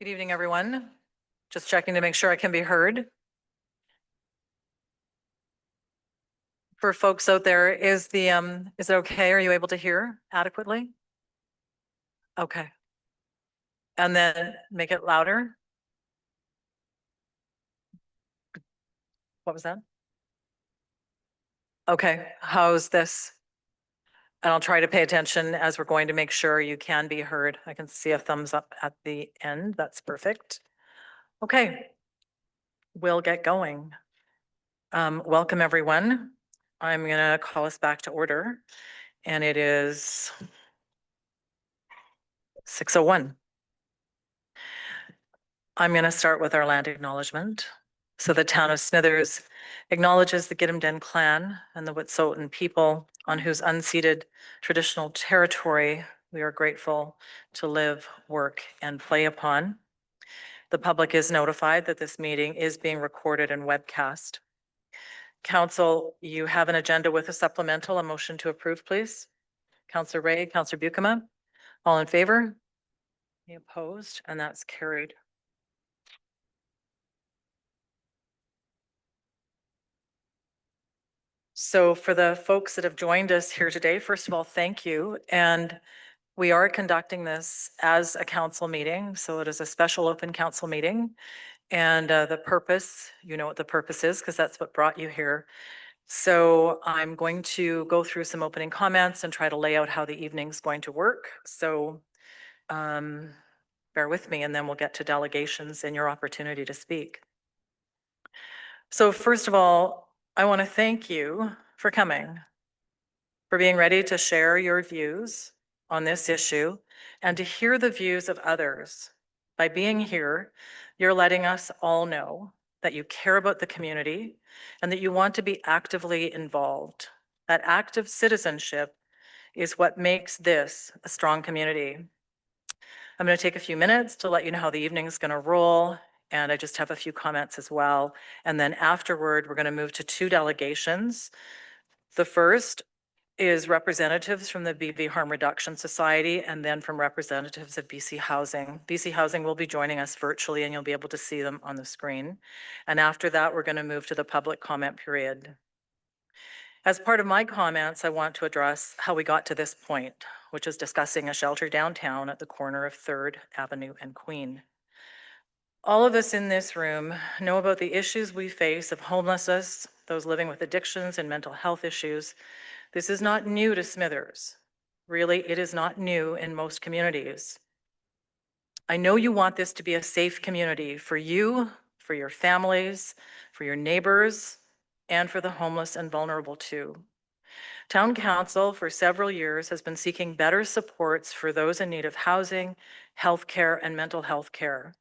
Good evening, everyone. Just checking to make sure I can be heard. For folks out there, is it okay? Are you able to hear adequately? Okay. And then make it louder. What was that? Okay, how's this? And I'll try to pay attention as we're going to make sure you can be heard. I can see a thumbs up at the end. That's perfect. Okay, we'll get going. Welcome, everyone. I'm gonna call us back to order, and it is 6:01. I'm going to start with our land acknowledgement. So the town of Smithers acknowledges the Gidim Den clan and the Wet'suwet'en people on whose unceded traditional territory we are grateful to live, work, and play upon. The public is notified that this meeting is being recorded and webcast. Council, you have an agenda with a supplemental. A motion to approve, please. Councillor Ray, Councillor Buikema, all in favor? Any opposed? And that's carried. So for the folks that have joined us here today, first of all, thank you. And we are conducting this as a council meeting. So it is a special open council meeting. And the purpose, you know what the purpose is, because that's what brought you here. So I'm going to go through some opening comments and try to lay out how the evening's going to work. So bear with me, and then we'll get to delegations and your opportunity to speak. So first of all, I want to thank you for coming, for being ready to share your views on this issue and to hear the views of others. By being here, you're letting us all know that you care about the community and that you want to be actively involved. That active citizenship is what makes this a strong community. I'm going to take a few minutes to let you know how the evening is going to roll, and I just have a few comments as well. And then afterward, we're going to move to two delegations. The first is representatives from the BV Harm Reduction Society and then from representatives of BC Housing. BC Housing will be joining us virtually, and you'll be able to see them on the screen. And after that, we're going to move to the public comment period. As part of my comments, I want to address how we got to this point, which is discussing a shelter downtown at the corner of 3rd Avenue and Queen. All of us in this room know about the issues we face of homelessness, those living with addictions and mental health issues. This is not new to Smithers. Really, it is not new in most communities. I know you want this to be a safe community for you, for your families, for your neighbors, and for the homeless and vulnerable too. Town Council for several years has been seeking better supports for those in need of housing, healthcare, and mental health care,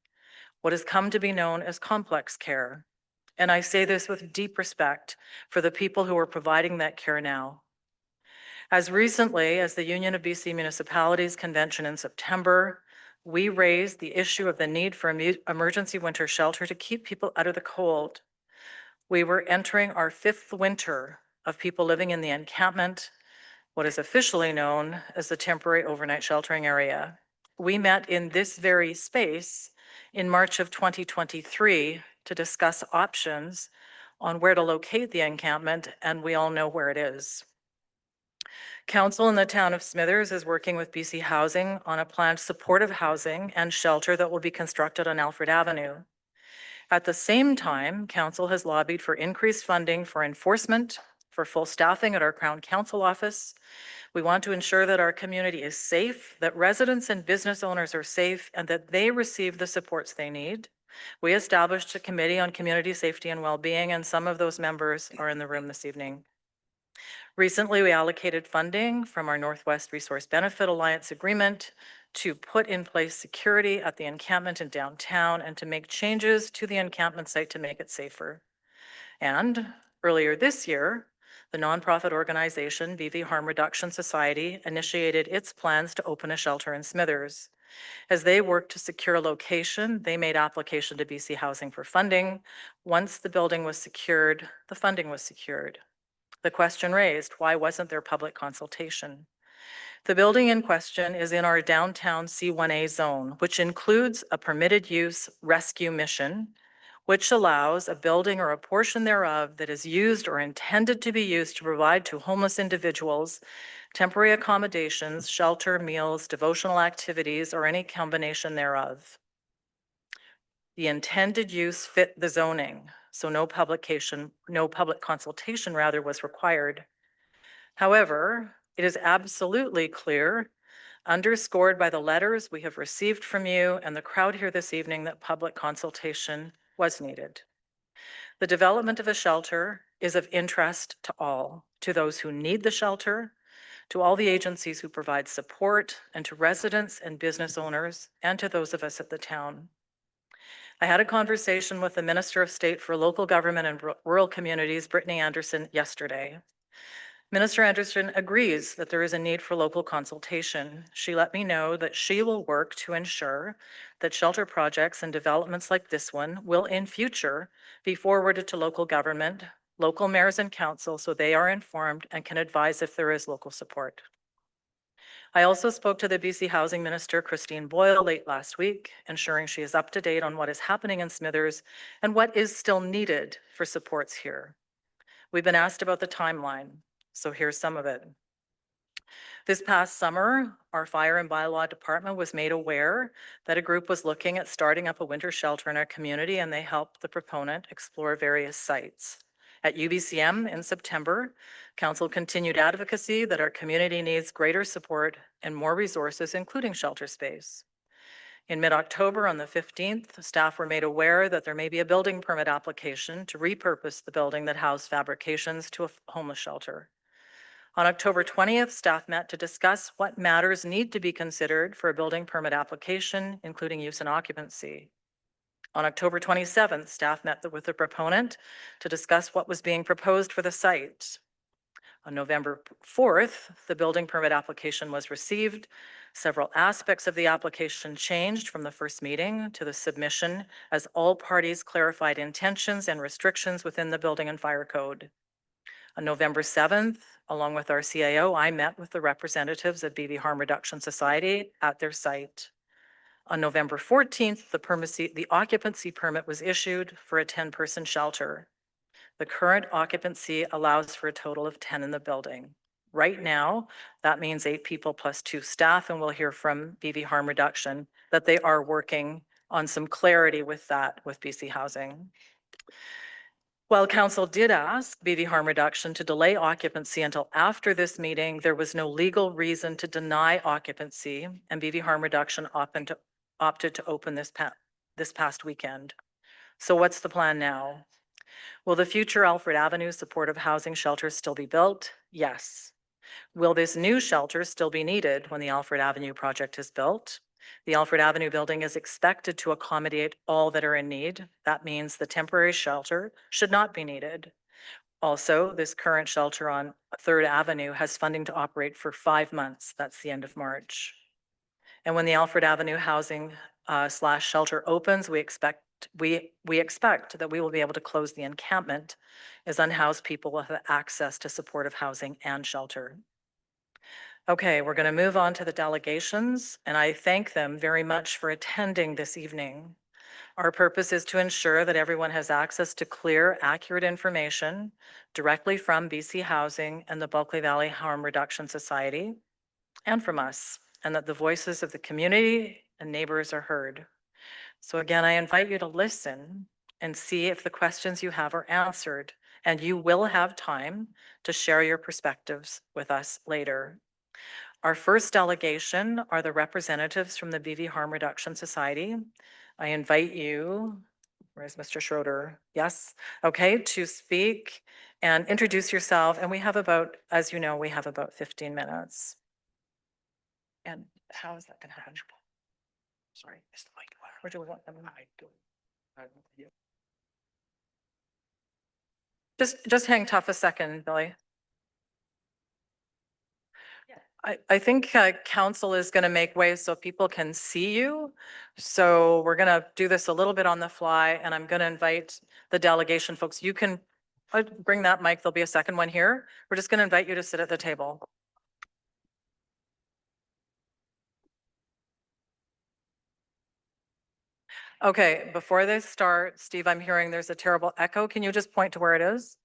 what has come to be known as complex care. And I say this with deep respect for the people who are providing that care now. As recently as the Union of BC Municipalities convention in September, we raised the issue of the need for emergency winter shelter to keep people out of the cold. We were entering our 5th winter of people living in the encampment, what is officially known as the temporary overnight sheltering area. We met in this very space in March of 2023 to discuss options on where to locate the encampment, and we all know where it is. Council in the town of Smithers is working with BC Housing on a planned supportive housing and shelter that will be constructed on Alfred Avenue. At the same time, Council has lobbied for increased funding for enforcement, for full staffing at our Crown Council office. We want to ensure that our community is safe, that residents and business owners are safe, and that they receive the supports they need. We established a committee on community safety and well-being, and some of those members are in the room this evening. Recently, we allocated funding from our Northwest Resource Benefit Alliance agreement to put in place security at the encampment in downtown and to make changes to the encampment site to make it safer. And earlier this year, the nonprofit organization BV Harm Reduction Society initiated its plans to open a shelter in Smithers. As they worked to secure a location, they made application to BC Housing for funding. Once the building was secured, the funding was secured. The question raised, why wasn't there public consultation? The building in question is in our downtown C1A zone, which includes a permitted use rescue mission, which allows a building or a portion thereof that is used or intended to be used to provide to homeless individuals temporary accommodations, shelter, meals, devotional activities, or any combination thereof. The intended use fit the zoning, so no public consultation rather was required. However, it is absolutely clear, underscored by the letters we have received from you and the crowd here this evening, that public consultation was needed. The development of a shelter is of interest to all, to those who need the shelter, to all the agencies who provide support, and to residents and business owners, and to those of us at the town. I had a conversation with the Minister of State for Local Government and Rural Communities, Brittany Anderson, yesterday. Minister Anderson agrees that there is a need for local consultation. She let me know that she will work to ensure that shelter projects and developments like this one will in future be forwarded to local government, local mayors and council, so they are informed and can advise if there is local support. I also spoke to the BC Housing Minister, Christine Boyle, late last week, ensuring she is up to date on what is happening in Smithers and what is still needed for supports here. We've been asked about the timeline, so here's some of it. This past summer, our fire and bylaw department was made aware that a group was looking at starting up a winter shelter in our community, and they helped the proponent explore various sites. At UBCM in September, council continued advocacy that our community needs greater support and more resources, including shelter space. In mid-October, on the 15th, staff were made aware that there may be a building permit application to repurpose the building that housed fabrications to a homeless shelter. On October 20th, staff met to discuss what matters need to be considered for a building permit application, including use and occupancy. On October 27th, staff met with the proponent to discuss what was being proposed for the site. On November 4th, the building permit application was received. Several aspects of the application changed from the first meeting to the submission, as all parties clarified intentions and restrictions within the building and fire code. On November 7th, along with our CAO, I met with the representatives of BV Harm Reduction Society at their site. On November 14th, the occupancy permit was issued for a 10-person shelter. The current occupancy allows for a total of 10 in the building. Right now, that means 8 people plus 2 staff, and we'll hear from BV Harm Reduction that they are working on some clarity with that with BC Housing. While council did ask BV Harm Reduction to delay occupancy until after this meeting, there was no legal reason to deny occupancy, and BV Harm Reduction opted to open this past weekend. So what's the plan now? Will the future Alfred Avenue supportive housing shelters still be built? Yes. Will this new shelter still be needed when the Alfred Avenue project is built? The Alfred Avenue building is expected to accommodate all that are in need. That means the temporary shelter should not be needed. Also, this current shelter on 3rd Avenue has funding to operate for 5 months. That's the end of March. And when the Alfred Avenue housing / shelter opens, we expect that we will be able to close the encampment, as unhoused people will have access to supportive housing and shelter. Okay, we're going to move on to the delegations, and I thank them very much for attending this evening. Our purpose is to ensure that everyone has access to clear, accurate information directly from BC Housing and the Bulkley Valley Harm Reduction Society and from us, and that the voices of the community and neighbors are heard. So again, I invite you to listen and see if the questions you have are answered, and you will have time to share your perspectives with us later. Our first delegation are the representatives from the BV Harm Reduction Society. I invite you, where's Mr. Schroeder? Yes, okay, to speak and introduce yourself. And we have about, as you know, we have about 15 minutes. And how is that going to happen? Sorry, it's the mic. Where do we want them? Just hang tough a second, Billy. I think council is going to make way so people can see you. So we're going to do this a little bit on the fly, and I'm going to invite the delegation folks. You can bring that mic. There'll be a second one here. We're just going to invite you to sit at the table. Okay, before they start, Steve, I'm hearing there's a terrible echo. Can you just point to where it is?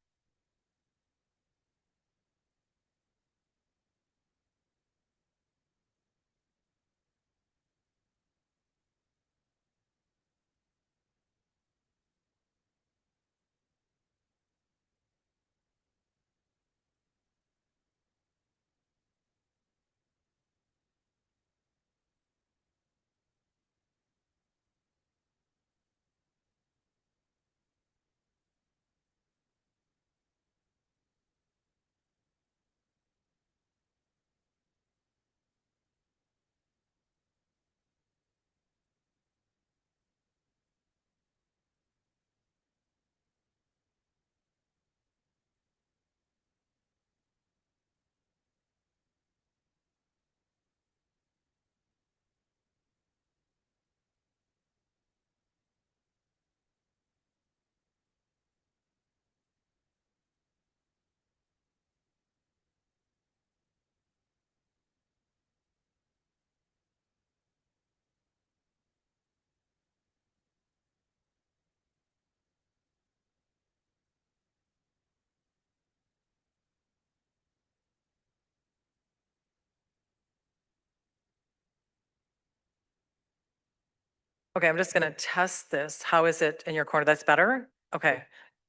Okay, I'm just gonna test this. How is it in your corner? That's better? Okay,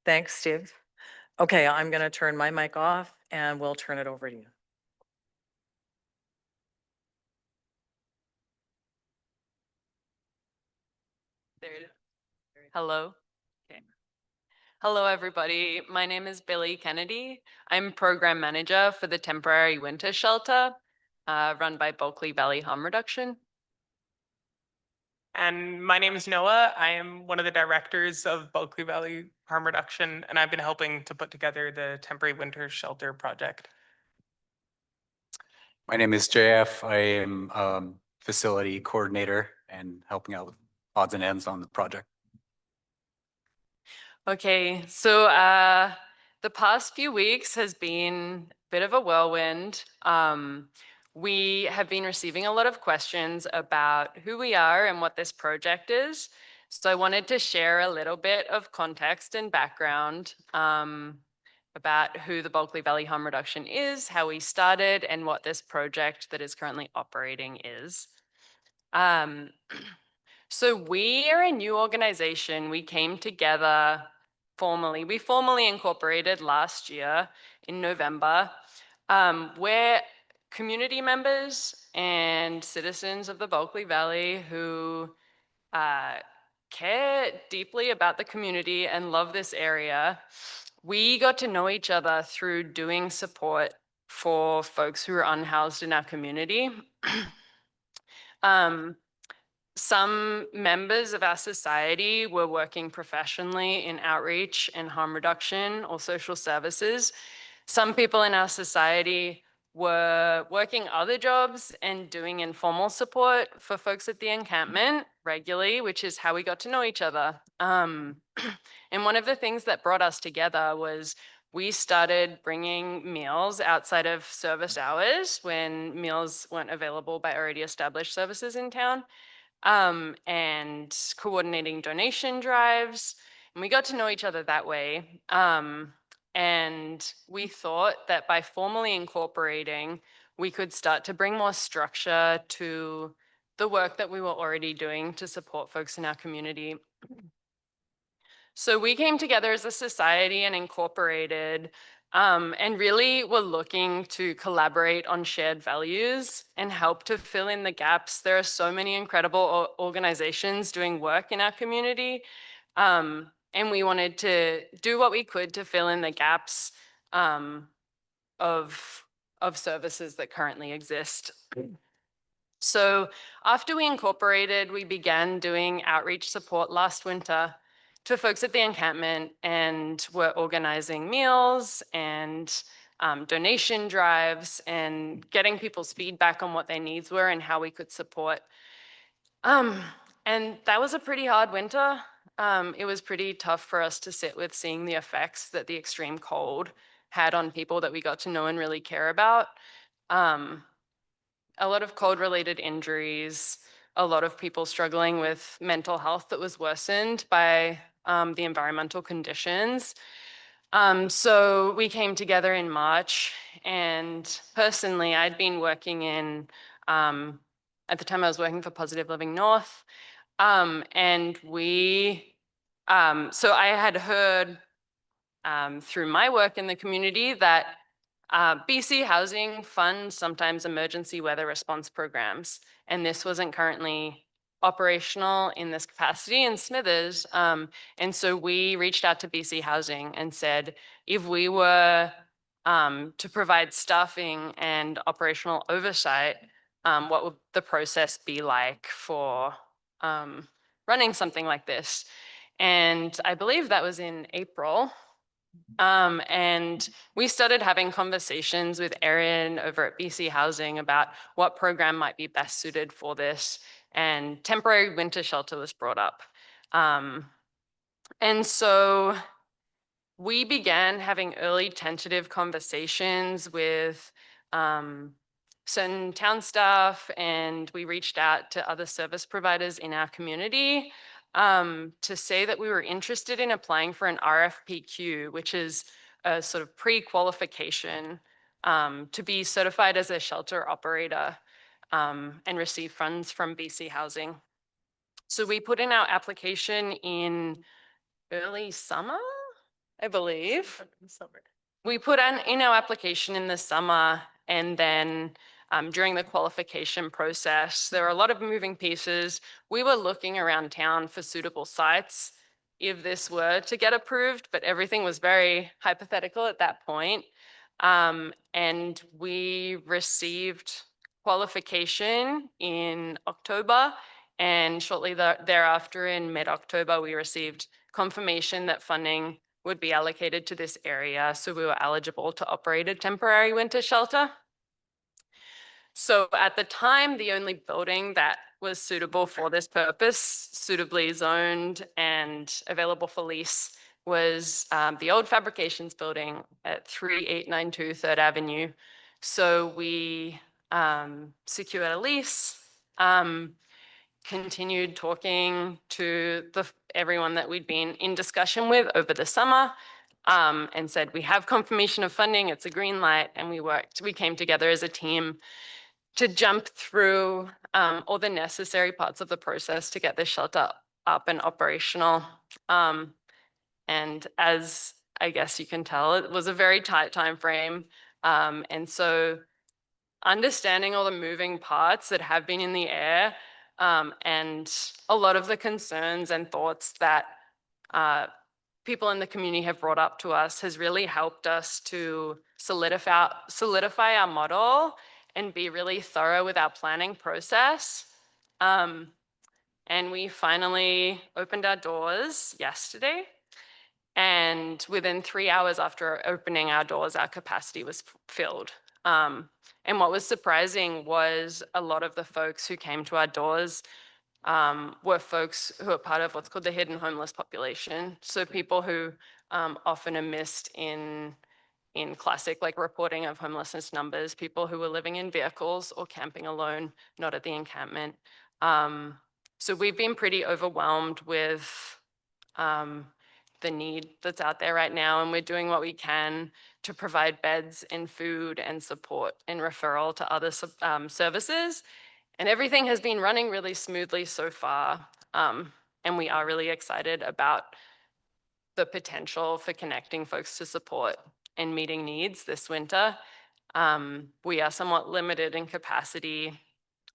thanks, Steve. Okay, I'm gonna turn my mic off and we'll turn it over to you. There it is. Hello. Okay. Hello, everybody. My name is Billy Kennedy. I'm program manager for the temporary winter shelter run by Bulkley Valley Harm Reduction. And my name is Noah. I am one of the directors of Bulkley Valley Harm Reduction, and I've been helping to put together the temporary winter shelter project. My name is JF. I am facility coordinator and helping out with odds and ends on the project. Okay, so the past few weeks has been a bit of a whirlwind. We have been receiving a lot of questions about who we are and what this project is. So I wanted to share a little bit of context and background about who the Bulkley Valley Harm Reduction is, how we started, and what this project that is currently operating is. So we are a new organization. We came together formally. We formally incorporated last year in November. We're community members and citizens of the Bulkley Valley who care deeply about the community and love this area. We got to know each other through doing support for folks who are unhoused in our community. Some members of our society were working professionally in outreach and harm reduction or social services. Some people in our society were working other jobs and doing informal support for folks at the encampment regularly, which is how we got to know each other. And one of the things that brought us together was we started bringing meals outside of service hours when meals weren't available by already established services in town. And coordinating donation drives. And we got to know each other that way. And we thought that by formally incorporating, we could start to bring more structure to the work that we were already doing to support folks in our community. So we came together as a society and incorporated and really were looking to collaborate on shared values and help to fill in the gaps. There are so many incredible organizations doing work in our community. And we wanted to do what we could to fill in the gaps of services that currently exist. So after we incorporated, we began doing outreach support last winter to folks at the encampment, and we're organizing meals and donation drives and getting people's feedback on what their needs were and how we could support. And that was a pretty hard winter. It was pretty tough for us to sit with seeing the effects that the extreme cold had on people that we got to know and really care about. A lot of cold-related injuries, a lot of people struggling with mental health that was worsened by the environmental conditions. So we came together in March, and personally, I'd been working in, at the time I was working for Positive Living North, and so I had heard through my work in the community that BC Housing funds sometimes emergency weather response programs, and this wasn't currently operational in this capacity in Smithers. And so we reached out to BC Housing and said, if we were to provide staffing and operational oversight, what would the process be like for running something like this? And I believe that was in April. And we started having conversations with Erin over at BC Housing about what program might be best suited for this. And temporary winter shelter was brought up. And so we began having early tentative conversations with certain town staff, and we reached out to other service providers in our community to say that we were interested in applying for an RFPQ, which is a sort of pre-qualification to be certified as a shelter operator and receive funds from BC Housing. So we put in our application in early summer, I believe. We put in our application in the summer, and then during the qualification process, there were a lot of moving pieces. We were looking around town for suitable sites if this were to get approved, but everything was very hypothetical at that point. And we received qualification in October, and shortly thereafter, in mid-October, we received confirmation that funding would be allocated to this area, so we were eligible to operate a temporary winter shelter. So at the time, the only building that was suitable for this purpose, suitably zoned and available for lease, was the old fabrications building at 3892 3rd Avenue. So we secured a lease, continued talking to everyone that we'd been in discussion with over the summer, and said, we have confirmation of funding, it's a green light, and we came together as a team to jump through all the necessary parts of the process to get the shelter up and operational. And as I guess you can tell, it was a very tight time frame. And so understanding all the moving parts that have been in the air, and a lot of the concerns and thoughts that people in the community have brought up to us has really helped us to solidify our model and be really thorough with our planning process. And we finally opened our doors yesterday. And within 3 hours after opening our doors, our capacity was filled. And what was surprising was a lot of the folks who came to our doors were folks who are part of what's called the hidden homeless population. So people who often are missed in classic like reporting of homelessness numbers, people who were living in vehicles or camping alone, not at the encampment. So we've been pretty overwhelmed with the need that's out there right now, and we're doing what we can to provide beds and food and support and referral to other services. And everything has been running really smoothly so far. And we are really excited about the potential for connecting folks to support and meeting needs this winter. We are somewhat limited in capacity.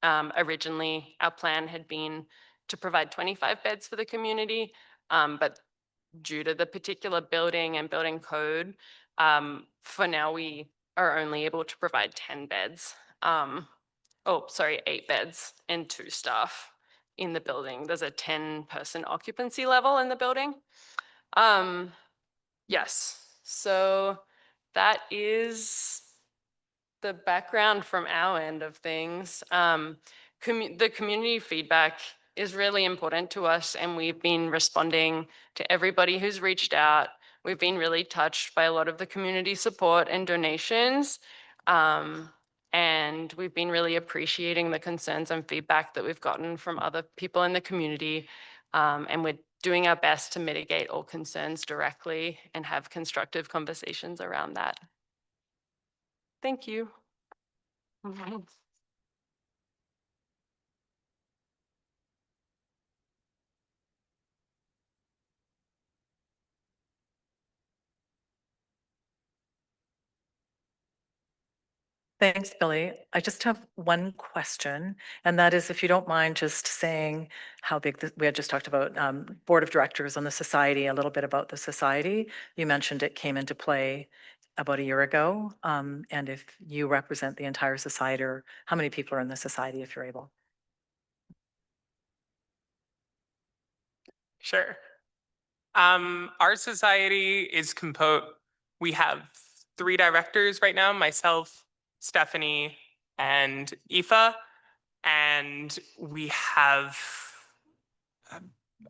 Originally, our plan had been to provide 25 beds for the community, but due to the particular building and building code, for now we are only able to provide 10 beds. 8 beds and 2 staff in the building. There's a 10-person occupancy level in the building. Yes, so that is the background from our end of things. The community feedback is really important to us, and we've been responding to everybody who's reached out. We've been really touched by a lot of the community support and donations. And we've been really appreciating the concerns and feedback that we've gotten from other people in the community. And we're doing our best to mitigate all concerns directly and have constructive conversations around that. Thank you. Thanks, Billy. I just have one question, and that is if you don't mind just saying how big, we had just talked about Board of Directors on the society, a little bit about the society. You mentioned it came into play about a year ago, and if you represent the entire society, or how many people are in the society, if you're able? Sure. Our society is we have 3 directors right now, myself, Stephanie, and Aoife. And we have,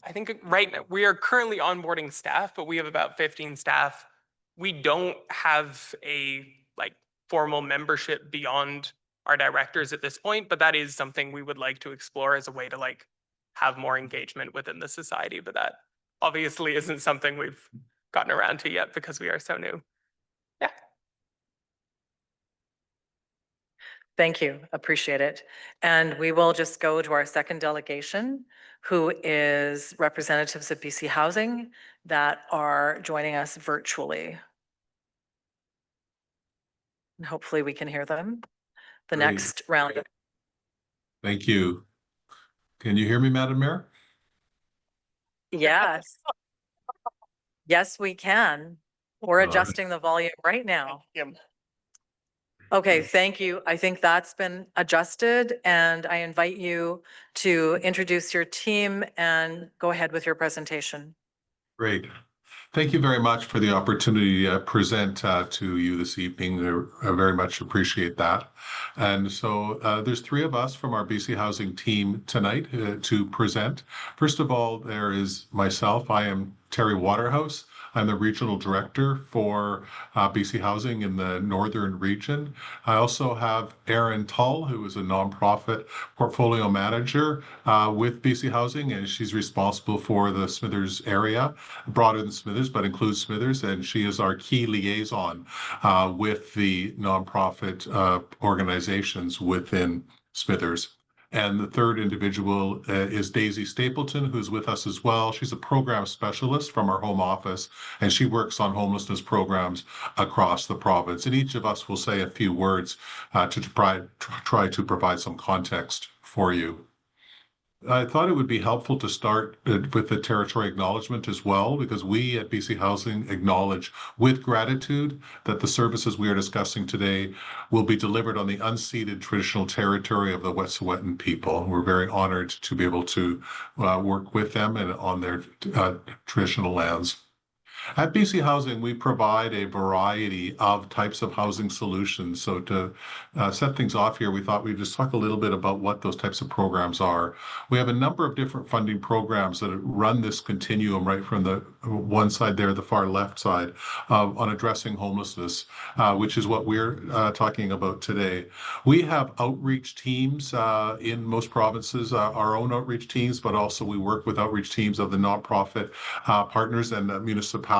I think right now, we are currently onboarding staff, but we have about 15 staff. We don't have a formal membership beyond our directors at this point, but that is something we would like to explore as a way to have more engagement within the society. But that obviously isn't something we've gotten around to yet because we are so new. Yeah. Thank you, appreciate it. And we will just go to our second delegation, who is representatives of BC Housing that are joining us virtually. And hopefully we can hear them. The Great. next round. Thank you. Can you hear me, Madam Mayor? Yes. Yes, we can. We're All right. adjusting the volume right now. Okay, thank you. I think that's been adjusted, and I invite you to introduce your team and go ahead with your presentation. Great. Thank you very much for the opportunity to present to you this evening. I very much appreciate that. And so there's 3 of us from our BC Housing team tonight to present. First of all, there is myself. I am Terry Waterhouse. I'm the regional director for BC Housing in the northern region. I also have Erin Tull, who is a nonprofit portfolio manager with BC Housing, and she's responsible for the Smithers area, broader than Smithers, but includes Smithers, and she is our key liaison with the nonprofit organizations within Smithers. And the third individual is Daisy Stapleton, who's with us as well. She's a program specialist from our home office, and she works on homelessness programs across the province. And each of us will say a few words to try to provide some context for you. I thought it would be helpful to start with the territory acknowledgement as well, because we at BC Housing acknowledge with gratitude that the services we are discussing today will be delivered on the unceded traditional territory of the Wet'suwet'en people. We're very honored to be able to work with them and on their traditional lands. At BC Housing, we provide a variety of types of housing solutions. So to set things off here, we thought we'd just talk a little bit about what those types of programs are. We have a number of different funding programs that run this continuum right from the one side there, the far left side, on addressing homelessness, which is what we're talking about today. We have outreach teams in most provinces, our own outreach teams, but also we work with outreach teams of the nonprofit partners and municipalities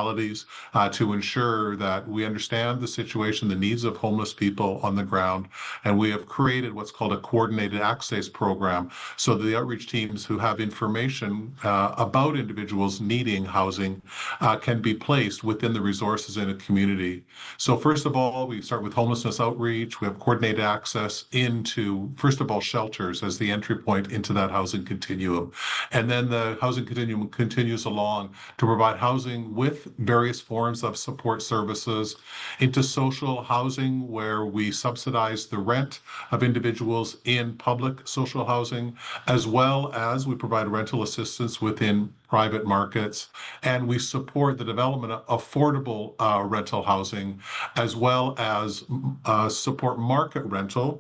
to ensure that we understand the situation, the needs of homeless people on the ground. And we have created what's called a coordinated access program, so the outreach teams who have information about individuals needing housing can be placed within the resources in a community. So first of all, we start with homelessness outreach. We have coordinated access into, first of all, shelters as the entry point into that housing continuum. And then the housing continuum continues along to provide housing with various forms of support services, into social housing where we subsidize the rent of individuals in public social housing, as well as we provide rental assistance within private markets, and we support the development of affordable rental housing, as well as support market rental,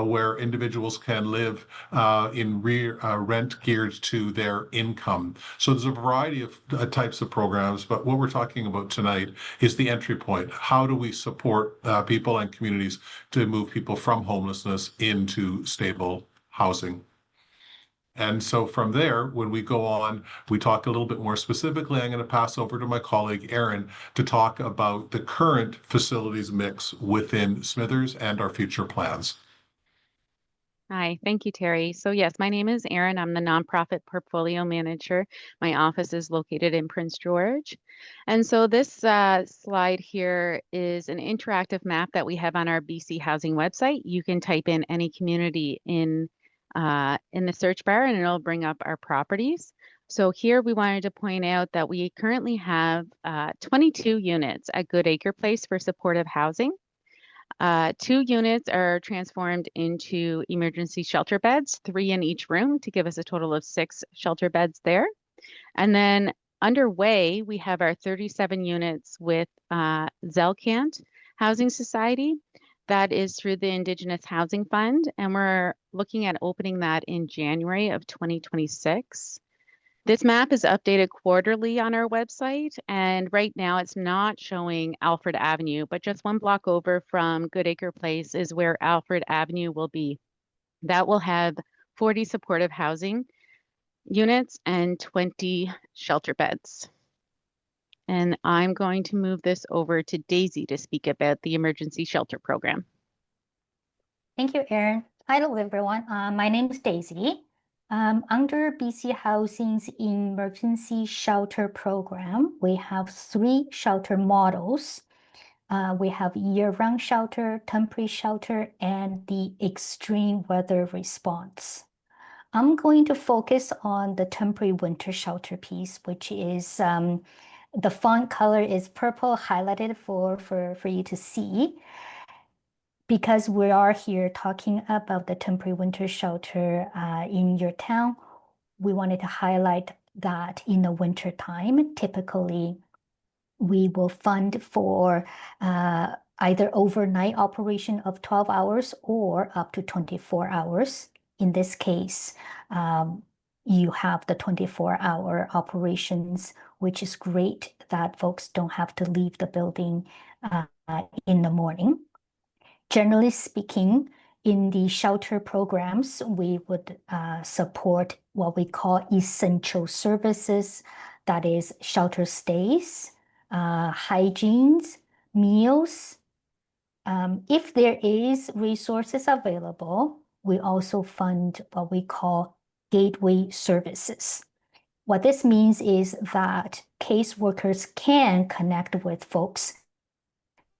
where individuals can live in rent geared to their income. So there's a variety of types of programs, but what we're talking about tonight is the entry point. How do we support people and communities to move people from homelessness into stable housing? And so from there, when we go on, we talk a little bit more specifically. I'm going to pass over to my colleague, Erin, to talk about the current facilities mix within Smithers and our future plans. Hi, thank you, Terry. So yes, my name is Erin. I'm the nonprofit portfolio manager. My office is located in Prince George. And so this slide here is an interactive map that we have on our BC Housing website. You can type in any community in the search bar and it'll bring up our properties. So here we wanted to point out that we currently have 22 units at Good Acre Place for supportive housing. 2 units are transformed into emergency shelter beds, 3 in each room to give us a total of 6 shelter beds there. And then underway, we have our 37 units with Zelkant Housing Society. That is through the Indigenous Housing Fund, and we're looking at opening that in January of 2026. This map is updated quarterly on our website, and right now it's not showing Alfred Avenue, but just 1 block over from Good Acre Place is where Alfred Avenue will be. That will have 40 supportive housing units and 20 shelter beds. And I'm going to move this over to Daisy to speak about the emergency shelter program. Thank you, Erin. Hello, everyone. My name is Daisy. Under BC Housing's emergency shelter program, we have 3 shelter models. We have year-round shelter, temporary shelter, and the extreme weather response. I'm going to focus on the temporary winter shelter piece, which is the font color is purple highlighted for you to see. Because we are here talking about the temporary winter shelter in your town, we wanted to highlight that in the winter time, typically we will fund for either overnight operation of 12 hours or up to 24 hours. In this case, you have the 24-hour operations, which is great that folks don't have to leave the building in the morning. Generally speaking, in the shelter programs, we would support what we call essential services, that is shelter stays, hygienes, meals. If there is resources available, we also fund what we call gateway services. What this means is that caseworkers can connect with folks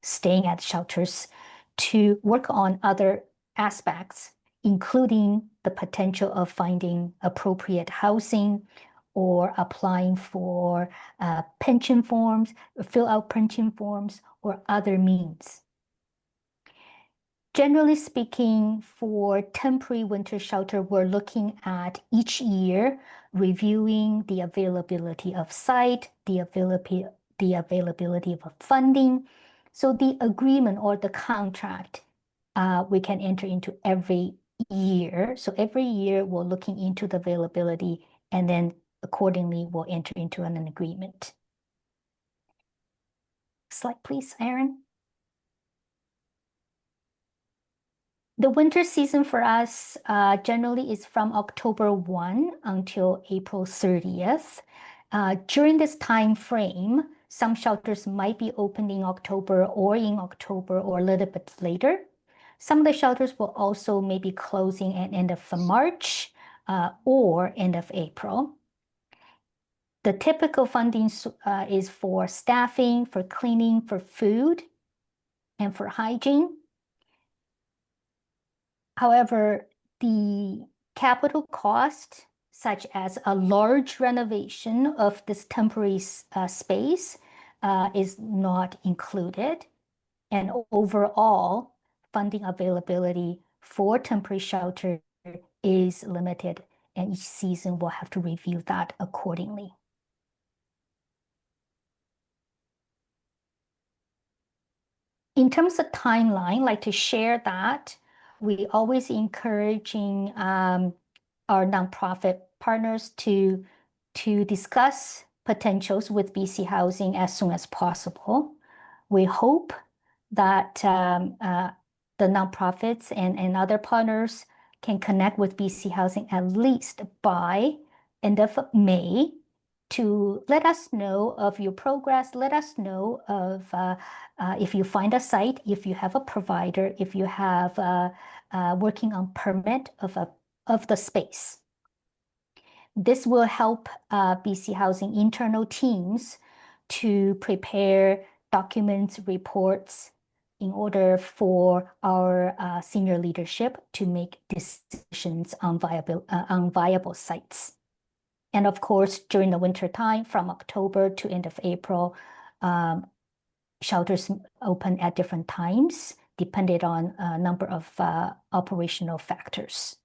staying at shelters to work on other aspects, including the potential of finding appropriate housing or applying for pension forms, fill out pension forms, or other means. Generally speaking, for temporary winter shelter, we're looking at each year reviewing the availability of site, the availability of funding. So the agreement or the contract we can enter into every year. So every year we're looking into the availability, and then accordingly we'll enter into an agreement. Slide, please, Erin. The winter season for us generally is from October 1 until April 30th. During this time frame, some shelters might be opened in October or a little bit later. Some of the shelters will also maybe closing at end of March or end of April. The typical funding is for staffing, for cleaning, for food, and for hygiene. However, the capital cost, such as a large renovation of this temporary space, is not included. And overall, funding availability for temporary shelter is limited, and each season we'll have to review that accordingly. in terms of timeline, like to share that, we always encouraging our nonprofit partners to discuss potentials with BC Housing as soon as possible. We hope that the nonprofits and other partners can connect with BC Housing at least by end of May to let us know of your progress, let us know of if you find a site, if you have a provider, if you have working on permit of the space. This will help BC Housing internal teams to prepare documents, reports in order for our senior leadership to make decisions on viable sites. And of course, during the winter time, from October to end of April, shelters open at different times, depending on a number of operational factors.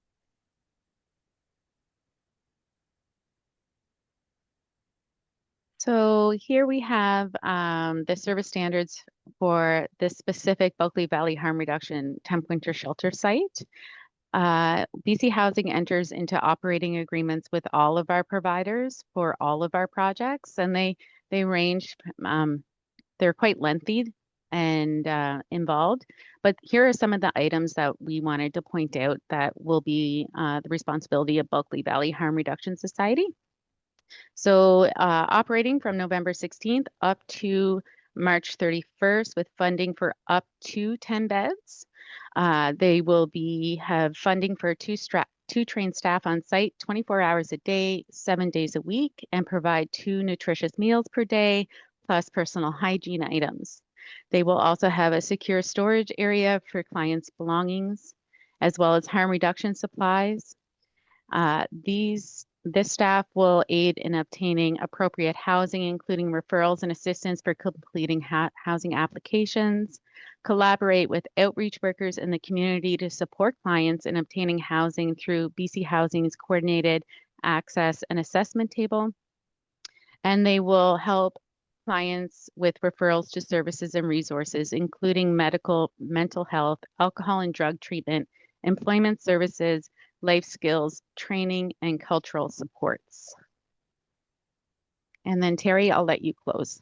So here we have the service standards for this specific Bulkley Valley Harm Reduction Temp Winter Shelter site. BC Housing enters into operating agreements with all of our providers for all of our projects, and they range, they're quite lengthy and involved, but here are some of the items that we wanted to point out that will be the responsibility of Bulkley Valley Harm Reduction Society. So operating from November 16th up to March 31st with funding for up to 10 beds. They will have funding for two trained staff on site 24 hours a day, 7 days a week, and provide 2 nutritious meals per day, plus personal hygiene items. They will also have a secure storage area for clients' belongings, as well as harm reduction supplies. This staff will aid in obtaining appropriate housing, including referrals and assistance for completing housing applications, collaborate with outreach workers in the community to support clients in obtaining housing through BC Housing's coordinated access and assessment table. And they will help clients with referrals to services and resources, including medical, mental health, alcohol and drug treatment, employment services, life skills, training, and cultural supports. And then Terry, I'll let you close.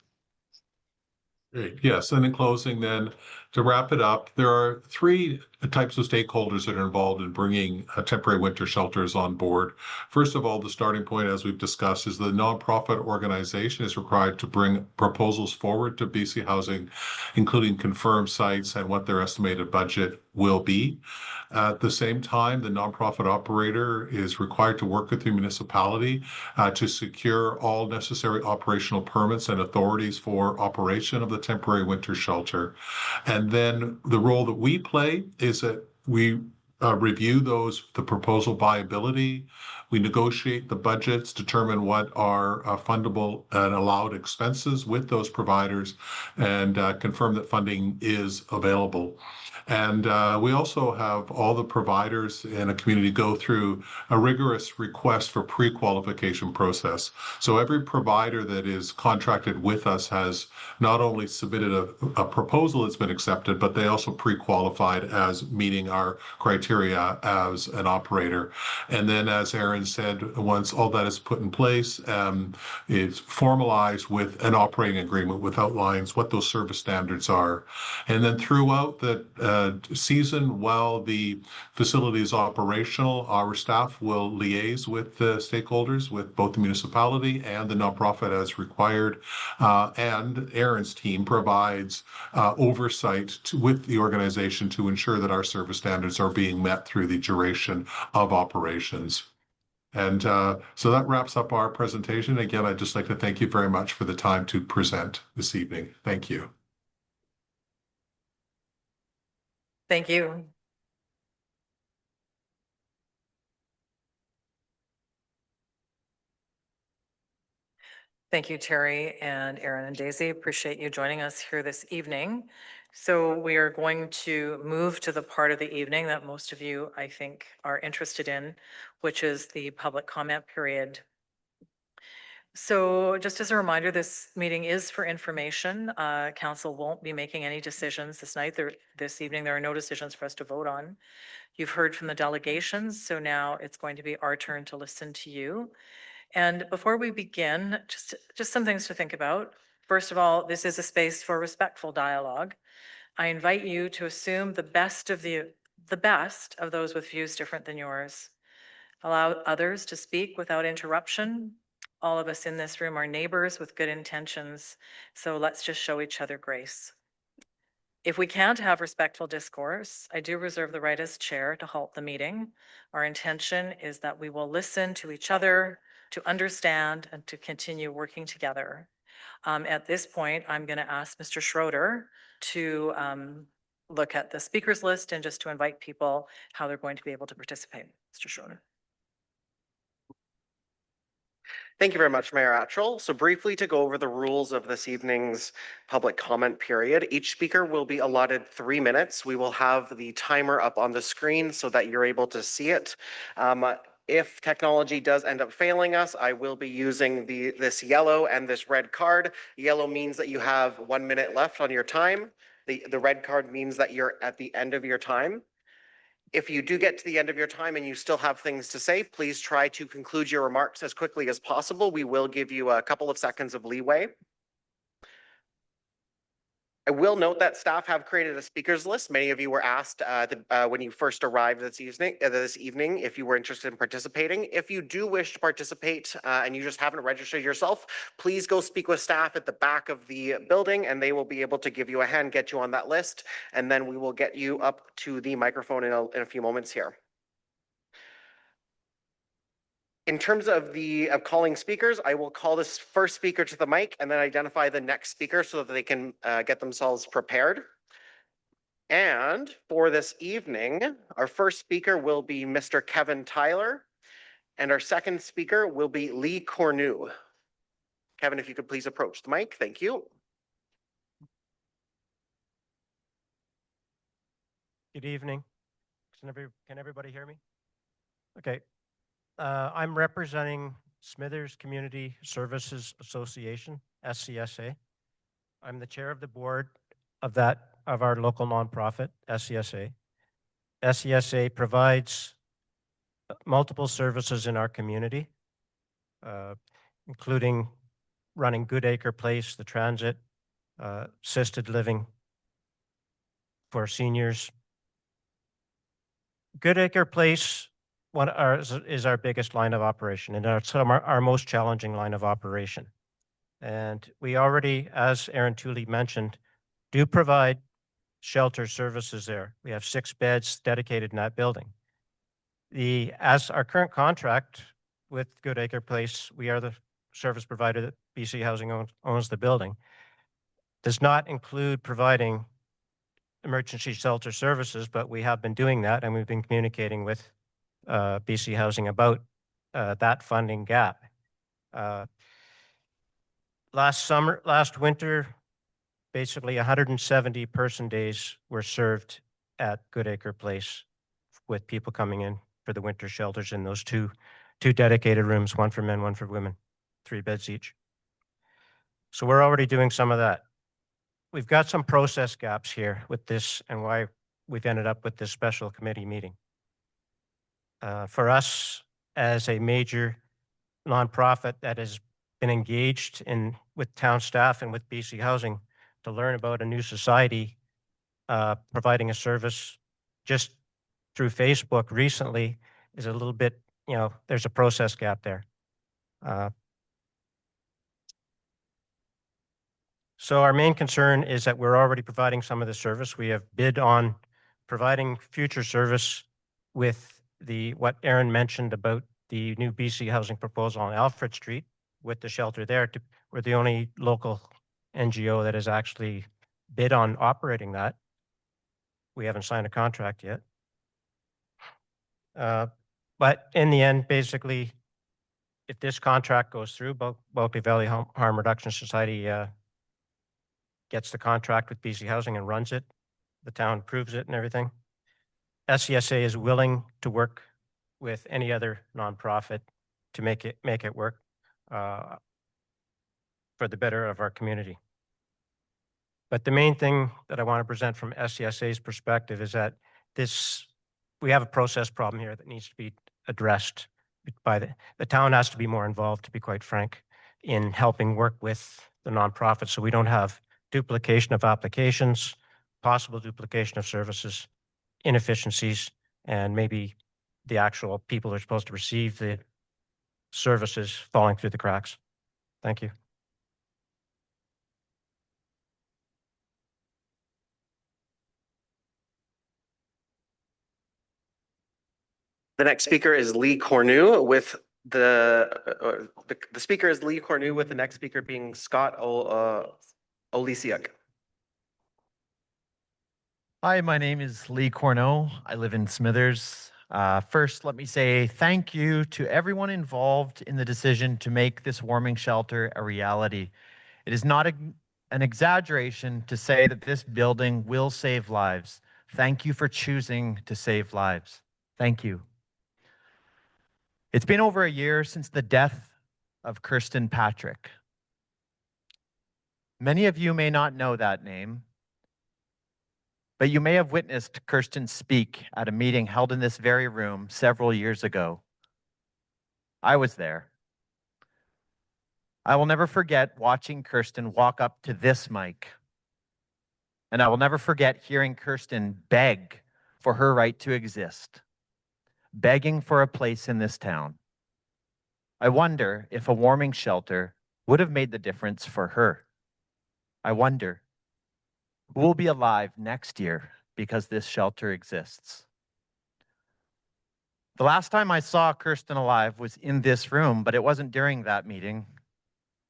Great. Yes, and in closing then, to wrap it up, there are 3 types of stakeholders that are involved in bringing temporary winter shelters on board. First of all, the starting point, as we've discussed, is the nonprofit organization is required to bring proposals forward to BC Housing, including confirmed sites and what their estimated budget will be. At the same time, the nonprofit operator is required to work with the municipality to secure all necessary operational permits and authorities for operation of the temporary winter shelter. And then the role that we play is that we review the proposal viability. We negotiate the budgets, determine what are fundable and allowed expenses with those providers, and confirm that funding is available. And we also have all the providers in a community go through a rigorous request for pre-qualification process. So every provider that is contracted with us has not only submitted a proposal that's been accepted, but they also pre-qualified as meeting our criteria as an operator. And then, as Aaron said, once all that is put in place, it's formalized with an operating agreement with outlines what those service standards are. And then throughout the season, while the facility is operational, our staff will liaise with the stakeholders, with both the municipality and the nonprofit as required. And Aaron's team provides oversight with the organization to ensure that our service standards are being met through the duration of operations. And so that wraps up our presentation. Again, I'd just like to thank you very much for the time to present this evening. Thank you. Thank you. Thank you, Terry and Aaron and Daisy. Appreciate you joining us here this evening. So we are going to move to the part of the evening that most of you, I think, are interested in, which is the public comment period. So just as a reminder, this meeting is for information. Council won't be making any decisions this night. This evening, there are no decisions for us to vote on. You've heard from the delegations, so now it's going to be our turn to listen to you. And before we begin, just some things to think about. First of all, this is a space for respectful dialogue. I invite you to assume the best of those with views different than yours. Allow others to speak without interruption. All of us in this room are neighbors with good intentions, so let's just show each other grace. If we can't have respectful discourse, I do reserve the right as chair to halt the meeting. Our intention is that we will listen to each other, to understand, and to continue working together. At this point, I'm going to ask Mr. Schroeder to look at the speakers list and just to invite people how they're going to be able to participate. Mr. Schroeder. Thank you very much, Mayor Atchell. So briefly to go over the rules of this evening's public comment period, each speaker will be allotted 3 minutes. We will have the timer up on the screen so that you're able to see it. If technology does end up failing us, I will be using this yellow and this red card. Yellow means that you have 1 minute left on your time. The red card means that you're at the end of your time. If you do get to the end of your time and you still have things to say, please try to conclude your remarks as quickly as possible. We will give you a couple of seconds of leeway. I will note that staff have created a speakers list. Many of you were asked when you first arrived this evening if you were interested in participating. If you do wish to participate and you just haven't registered yourself, please go speak with staff at the back of the building and they will be able to give you a hand, get you on that list, and then we will get you up to the microphone in a few moments here. In terms of calling speakers, I will call this first speaker to the mic and then identify the next speaker so that they can get themselves prepared. And for this evening, our first speaker will be Mr. Kevin Tyler, and our second speaker will be Lee Cornu. Kevin, if you could please approach the mic. Thank you. Good evening. Can everybody hear me? Okay. I'm representing Smithers Community Services Association, SCSA. I'm the chair of the board of our local nonprofit, SCSA. SCSA provides multiple services in our community, including running Good Acre Place, the transit, assisted living for seniors. Good Acre Place is our biggest line of operation and our most challenging line of operation. And we already, as Aaron Tooley mentioned, do provide shelter services there. We have 6 beds dedicated in that building. As our current contract with Good Acre Place, we are the service provider that BC Housing owns the building, does not include providing emergency shelter services, but we have been doing that and we've been communicating with BC Housing about that funding gap. Last winter, basically 170 person days were served at Good Acre Place with people coming in for the winter shelters in those two dedicated rooms, one for men, one for women, 3 beds each. So we're already doing some of that. We've got some process gaps here with this and why we've ended up with this special committee meeting. For us, as a major nonprofit that has been engaged with town staff and with BC Housing to learn about a new society providing a service just through Facebook recently is a little bit, there's a process gap there. So our main concern is that we're already providing some of the service. We have bid on providing future service with what Aaron mentioned about the new BC Housing proposal on Alfred Street with the shelter there. We're the only local NGO that has actually bid on operating that. We haven't signed a contract yet. But in the end, basically, if this contract goes through, Bulkley Valley Harm Reduction Society gets the contract with BC Housing and runs it, the town approves it and everything. SCSA is willing to work with any other nonprofit to make it work. for the better of our community. But the main thing that I want to present from SCSA's perspective is that we have a process problem here that needs to be addressed by the town has to be more involved, to be quite frank, in helping work with the nonprofits so we don't have duplication of applications, possible duplication of services, inefficiencies, and maybe the actual people who are supposed to receive the services falling through the cracks. Thank you. The next speaker is Lee Cornu with the speaker is Lee Cornu with the next speaker being Scott Olesiuk. Hi, my name is Lee Corneau. I live in Smithers. First, let me say thank you to everyone involved in the decision to make this warming shelter a reality. It is not an exaggeration to say that this building will save lives. Thank you for choosing to save lives. Thank you. It's been over a year since the death of Kirsten Patrick. Many of you may not know that name, but you may have witnessed Kirsten speak at a meeting held in this very room several years ago. I was there. I will never forget watching Kirsten walk up to this mic. And I will never forget hearing Kirsten beg for her right to exist, begging for a place in this town. I wonder if a warming shelter would have made the difference for her. I wonder who will be alive next year because this shelter exists. The last time I saw Kirsten alive was in this room, but it wasn't during that meeting.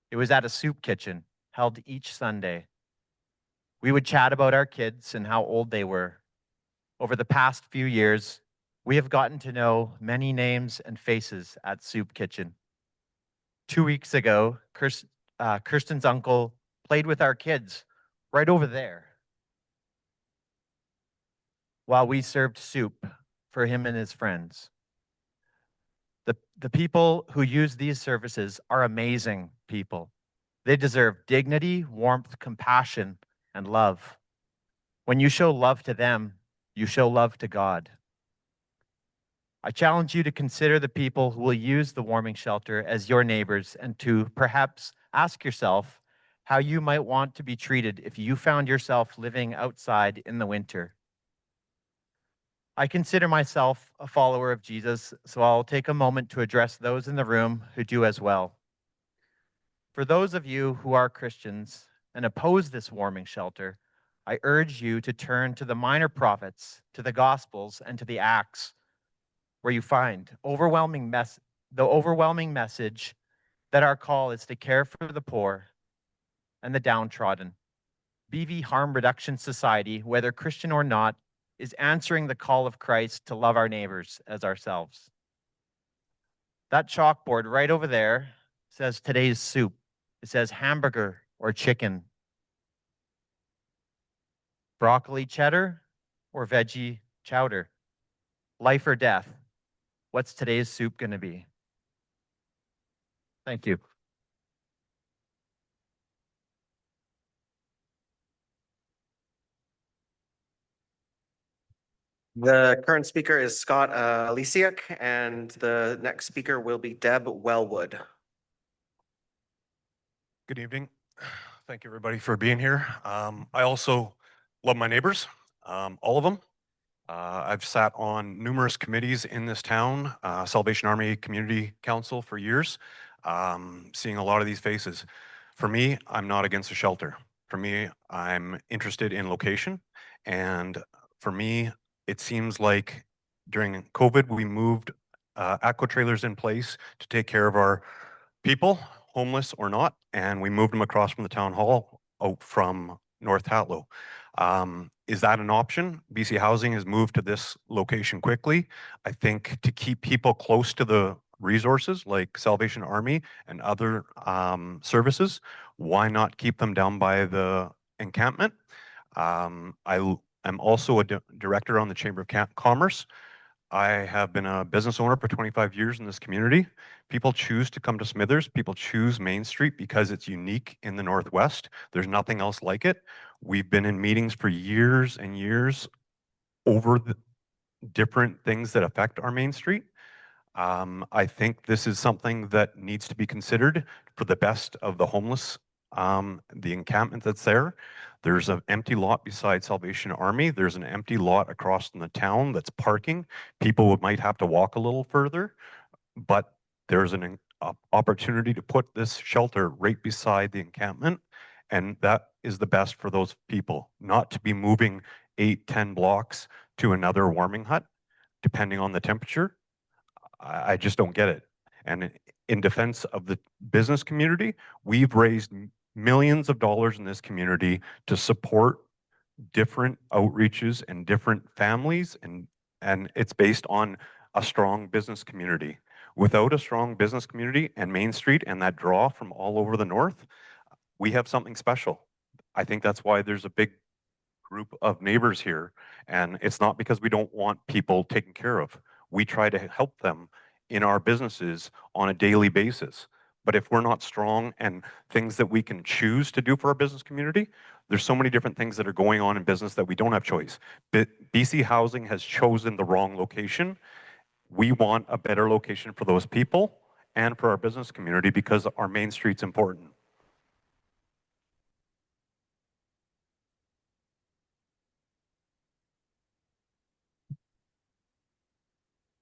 It was at a soup kitchen held each Sunday. We would chat about our kids and how old they were. Over the past few years, we have gotten to know many names and faces at Soup Kitchen. 2 weeks ago, Kirsten's uncle played with our kids right over there while we served soup for him and his friends. The people who use these services are amazing people. They deserve dignity, warmth, compassion, and love. When you show love to them, you show love to God. I challenge you to consider the people who will use the warming shelter as your neighbors and to perhaps ask yourself how you might want to be treated if you found yourself living outside in the winter. I consider myself a follower of Jesus, so I'll take a moment to address those in the room who do as well. For those of you who are Christians and oppose this warming shelter, I urge you to turn to the minor prophets, to the Gospels, and to the Acts, where you find the overwhelming message that our call is to care for the poor and the downtrodden. BV Harm Reduction Society, whether Christian or not, is answering the call of Christ to love our neighbors as ourselves. That chalkboard right over there says today's soup. It says hamburger or chicken, broccoli cheddar or veggie chowder, life or death. What's today's soup going to be? Thank you. The current speaker is Scott Olesiuk, and the next speaker will be Deb Wellwood. Good evening. Thank you, everybody, for being here. I also love my neighbors, all of them. I've sat on numerous committees in this town, Salvation Army Community Council for years, seeing a lot of these faces. For me, I'm not against a shelter. For me, I'm interested in location. And for me, it seems like during COVID, we moved ATCO trailers in place to take care of our people, homeless or not, and we moved them across from the town hall out from North Hatlow. Is that an option? BC Housing has moved to this location quickly. I think to keep people close to the resources like Salvation Army and other services, why not keep them down by the encampment? I'm also a director on the Chamber of Commerce. I have been a business owner for 25 years in this community. People choose to come to Smithers. People choose Main Street because it's unique in the Northwest. There's nothing else like it. We've been in meetings for years and years over the different things that affect our Main Street. I think this is something that needs to be considered for the best of the homeless, the encampment that's there. There's an empty lot beside Salvation Army. There's an empty lot across from the town that's parking. People might have to walk a little further, but there's an opportunity to put this shelter right beside the encampment. And that is the best for those people, not to be moving 8-10 blocks to another warming hut, depending on the temperature. I just don't get it. And in defense of the business community, we've raised millions of dollars in this community to support different outreaches and different families, and it's based on a strong business community. Without a strong business community and Main Street and that draw from all over the north, we have something special. I think that's why there's a big group of neighbors here, and it's not because we don't want people taken care of. We try to help them in our businesses on a daily basis. But if we're not strong and things that we can choose to do for our business community, there's so many different things that are going on in business that we don't have choice. But BC Housing has chosen the wrong location. We want a better location for those people and for our business community because our Main Street's important.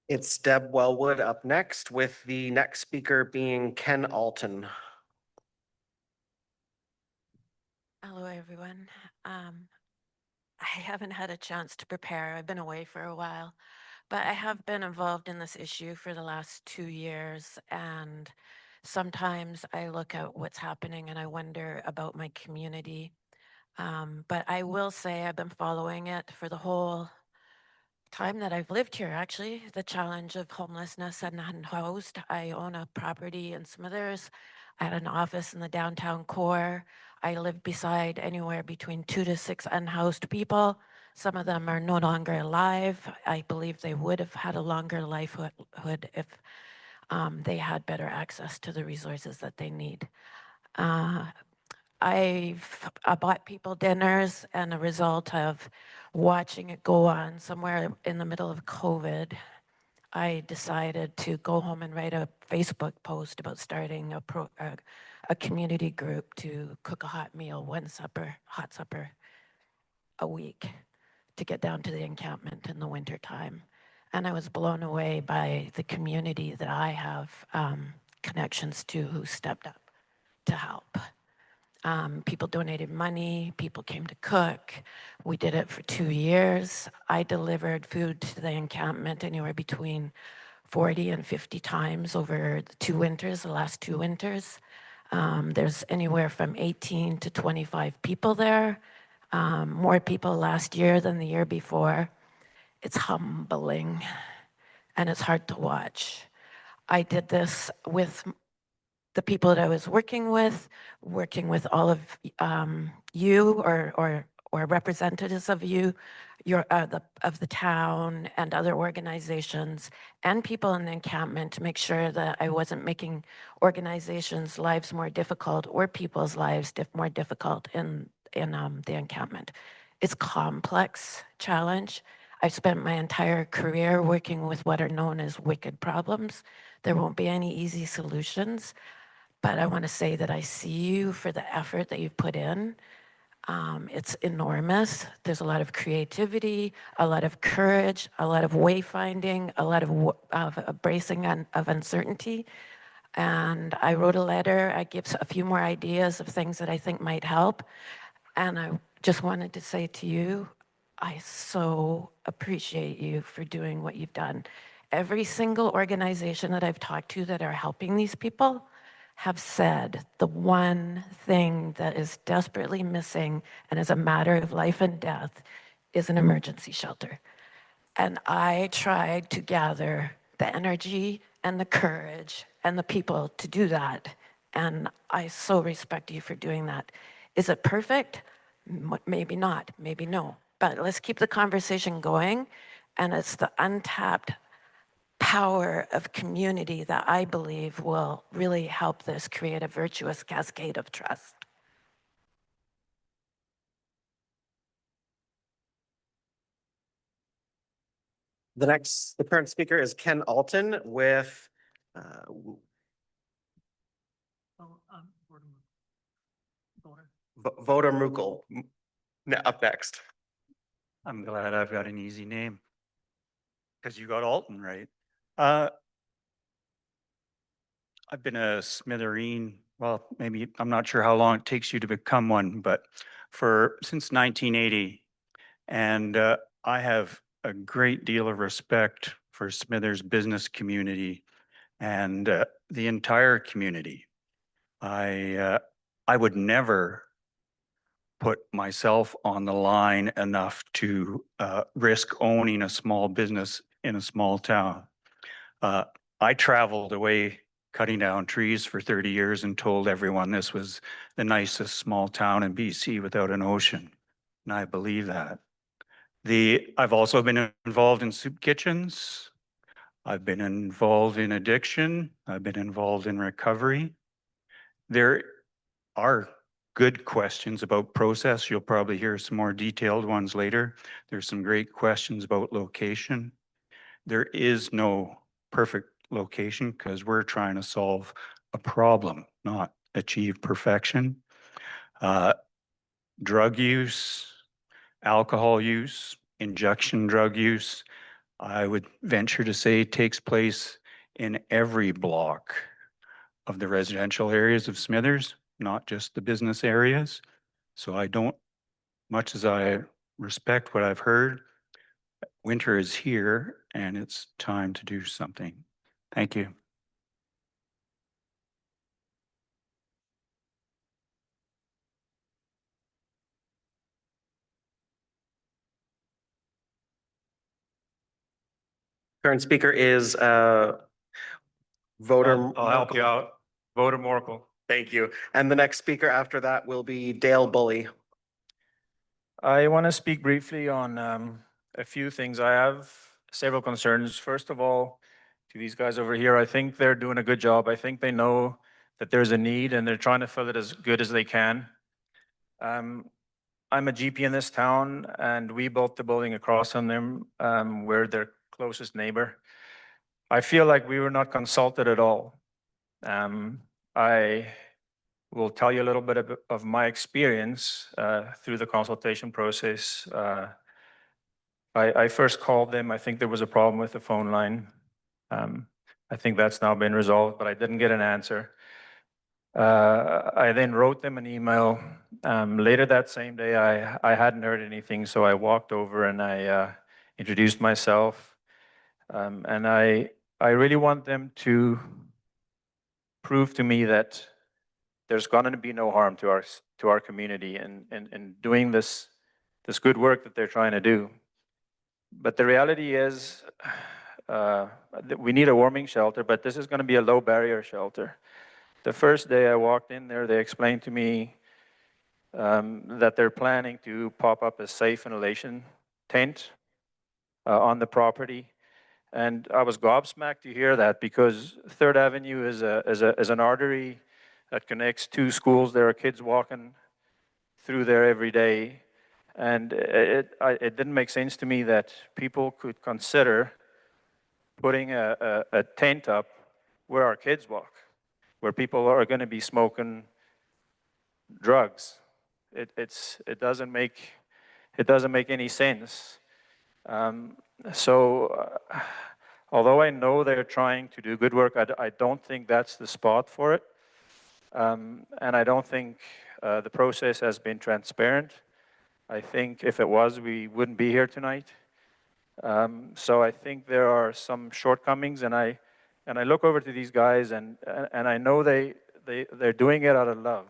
It's Deb Wellwood up next, with the next speaker being Ken Alton. Hello, everyone. I haven't had a chance to prepare. I've been away for a while, but I have been involved in this issue for the last 2 years. And sometimes I look at what's happening and I wonder about my community. But I will say I've been following it for the whole time that I've lived here, actually, the challenge of homelessness and unhoused. I own a property in Smithers. I had an office in the downtown core. I live beside anywhere between 2 to 6 unhoused people. Some of them are no longer alive. I believe they would have had a longer lifehood if they had better access to the resources that they need. I bought people dinners, and a result of watching it go on somewhere in the middle of COVID, I decided to go home and write a Facebook post about starting a community group to cook a hot meal, hot supper a week to get down to the encampment in the winter time. And I was blown away by the community that I have connections to who stepped up to help. People donated money, people came to cook. We did it for 2 years. I delivered food to the encampment anywhere between 40 and 50 times over the last 2 winters. There's anywhere from 18 to 25 people there. More people last year than the year before. It's humbling and it's hard to watch. I did this with the people that I was working with all of you or representatives of you, of the town and other organizations and people in the encampment to make sure that I wasn't making organizations' lives more difficult or people's lives more difficult in the encampment. It's a complex challenge. I've spent my entire career working with what are known as wicked problems. There won't be any easy solutions. But I want to say that I see you for the effort that you've put in. It's enormous. There's a lot of creativity, a lot of courage, a lot of wayfinding, a lot of bracing of uncertainty. And I wrote a letter. I give a few more ideas of things that I think might help. And I just wanted to say to you, I so appreciate you for doing what you've done. Every single organization that I've talked to that are helping these people have said the one thing that is desperately missing and is a matter of life and death is an emergency shelter. And I tried to gather the energy and the courage and the people to do that. And I so respect you for doing that. Is it perfect? Maybe not, maybe no. But let's keep the conversation going. And it's the untapped power of community that I believe will really help this create a virtuous cascade of trust. The current speaker is Ken Alton with Voda Mukul. Up next. I'm glad I've got an easy name. Because you got Alton right. I've been a smithereen, well, maybe, I'm not sure how long it takes you to become one, but since 1980. And I have a great deal of respect for Smithers business community and the entire community. I would never put myself on the line enough to risk owning a small business in a small town. I traveled away cutting down trees for 30 years and told everyone this was the nicest small town in BC without an ocean. And I believe that. I've also been involved in soup kitchens. I've been involved in addiction. I've been involved in recovery. There are good questions about process. You'll probably hear some more detailed ones later. There's some great questions about location. There is no perfect location because we're trying to solve a problem, not achieve perfection. Drug use, alcohol use, injection drug use, I would venture to say takes place in every block of the residential areas of Smithers, not just the business areas. So I don't, much as I respect what I've heard, winter is here and it's time to do something. Thank you. Current speaker is Voda. I'll help you out. Voda Morkel. Thank you. And the next speaker after that will be Dale Bully. I want to speak briefly on a few things. I have several concerns. First of all, to these guys over here, I think they're doing a good job. I think they know that there's a need and they're trying to fill it as good as they can. I'm a GP in this town and we built the building across from them. We're their closest neighbor. I feel like we were not consulted at all. I will tell you a little bit of my experience through the consultation process. I first called them. I think there was a problem with the phone line. I think that's now been resolved, but I didn't get an answer. I then wrote them an email. Later that same day, I hadn't heard anything, so I walked over and I introduced myself. And I really want them to prove to me that there's going to be no harm to our community in doing this good work that they're trying to do. But the reality is that we need a warming shelter, but this is going to be a low barrier shelter. The first day I walked in there, they explained to me that they're planning to pop up a safe inhalation tent on the property. And I was gobsmacked to hear that because 3rd Avenue is an artery that connects 2 schools. There are kids walking through there every day. And it didn't make sense to me that people could consider putting a tent up where our kids walk, where people are going to be smoking drugs. It doesn't make any sense. Although I know they're trying to do good work, I don't think that's the spot for it. And I don't think the process has been transparent. I think if it was, we wouldn't be here tonight. So I think there are some shortcomings, and I look over to these guys, and I know they're doing it out of love,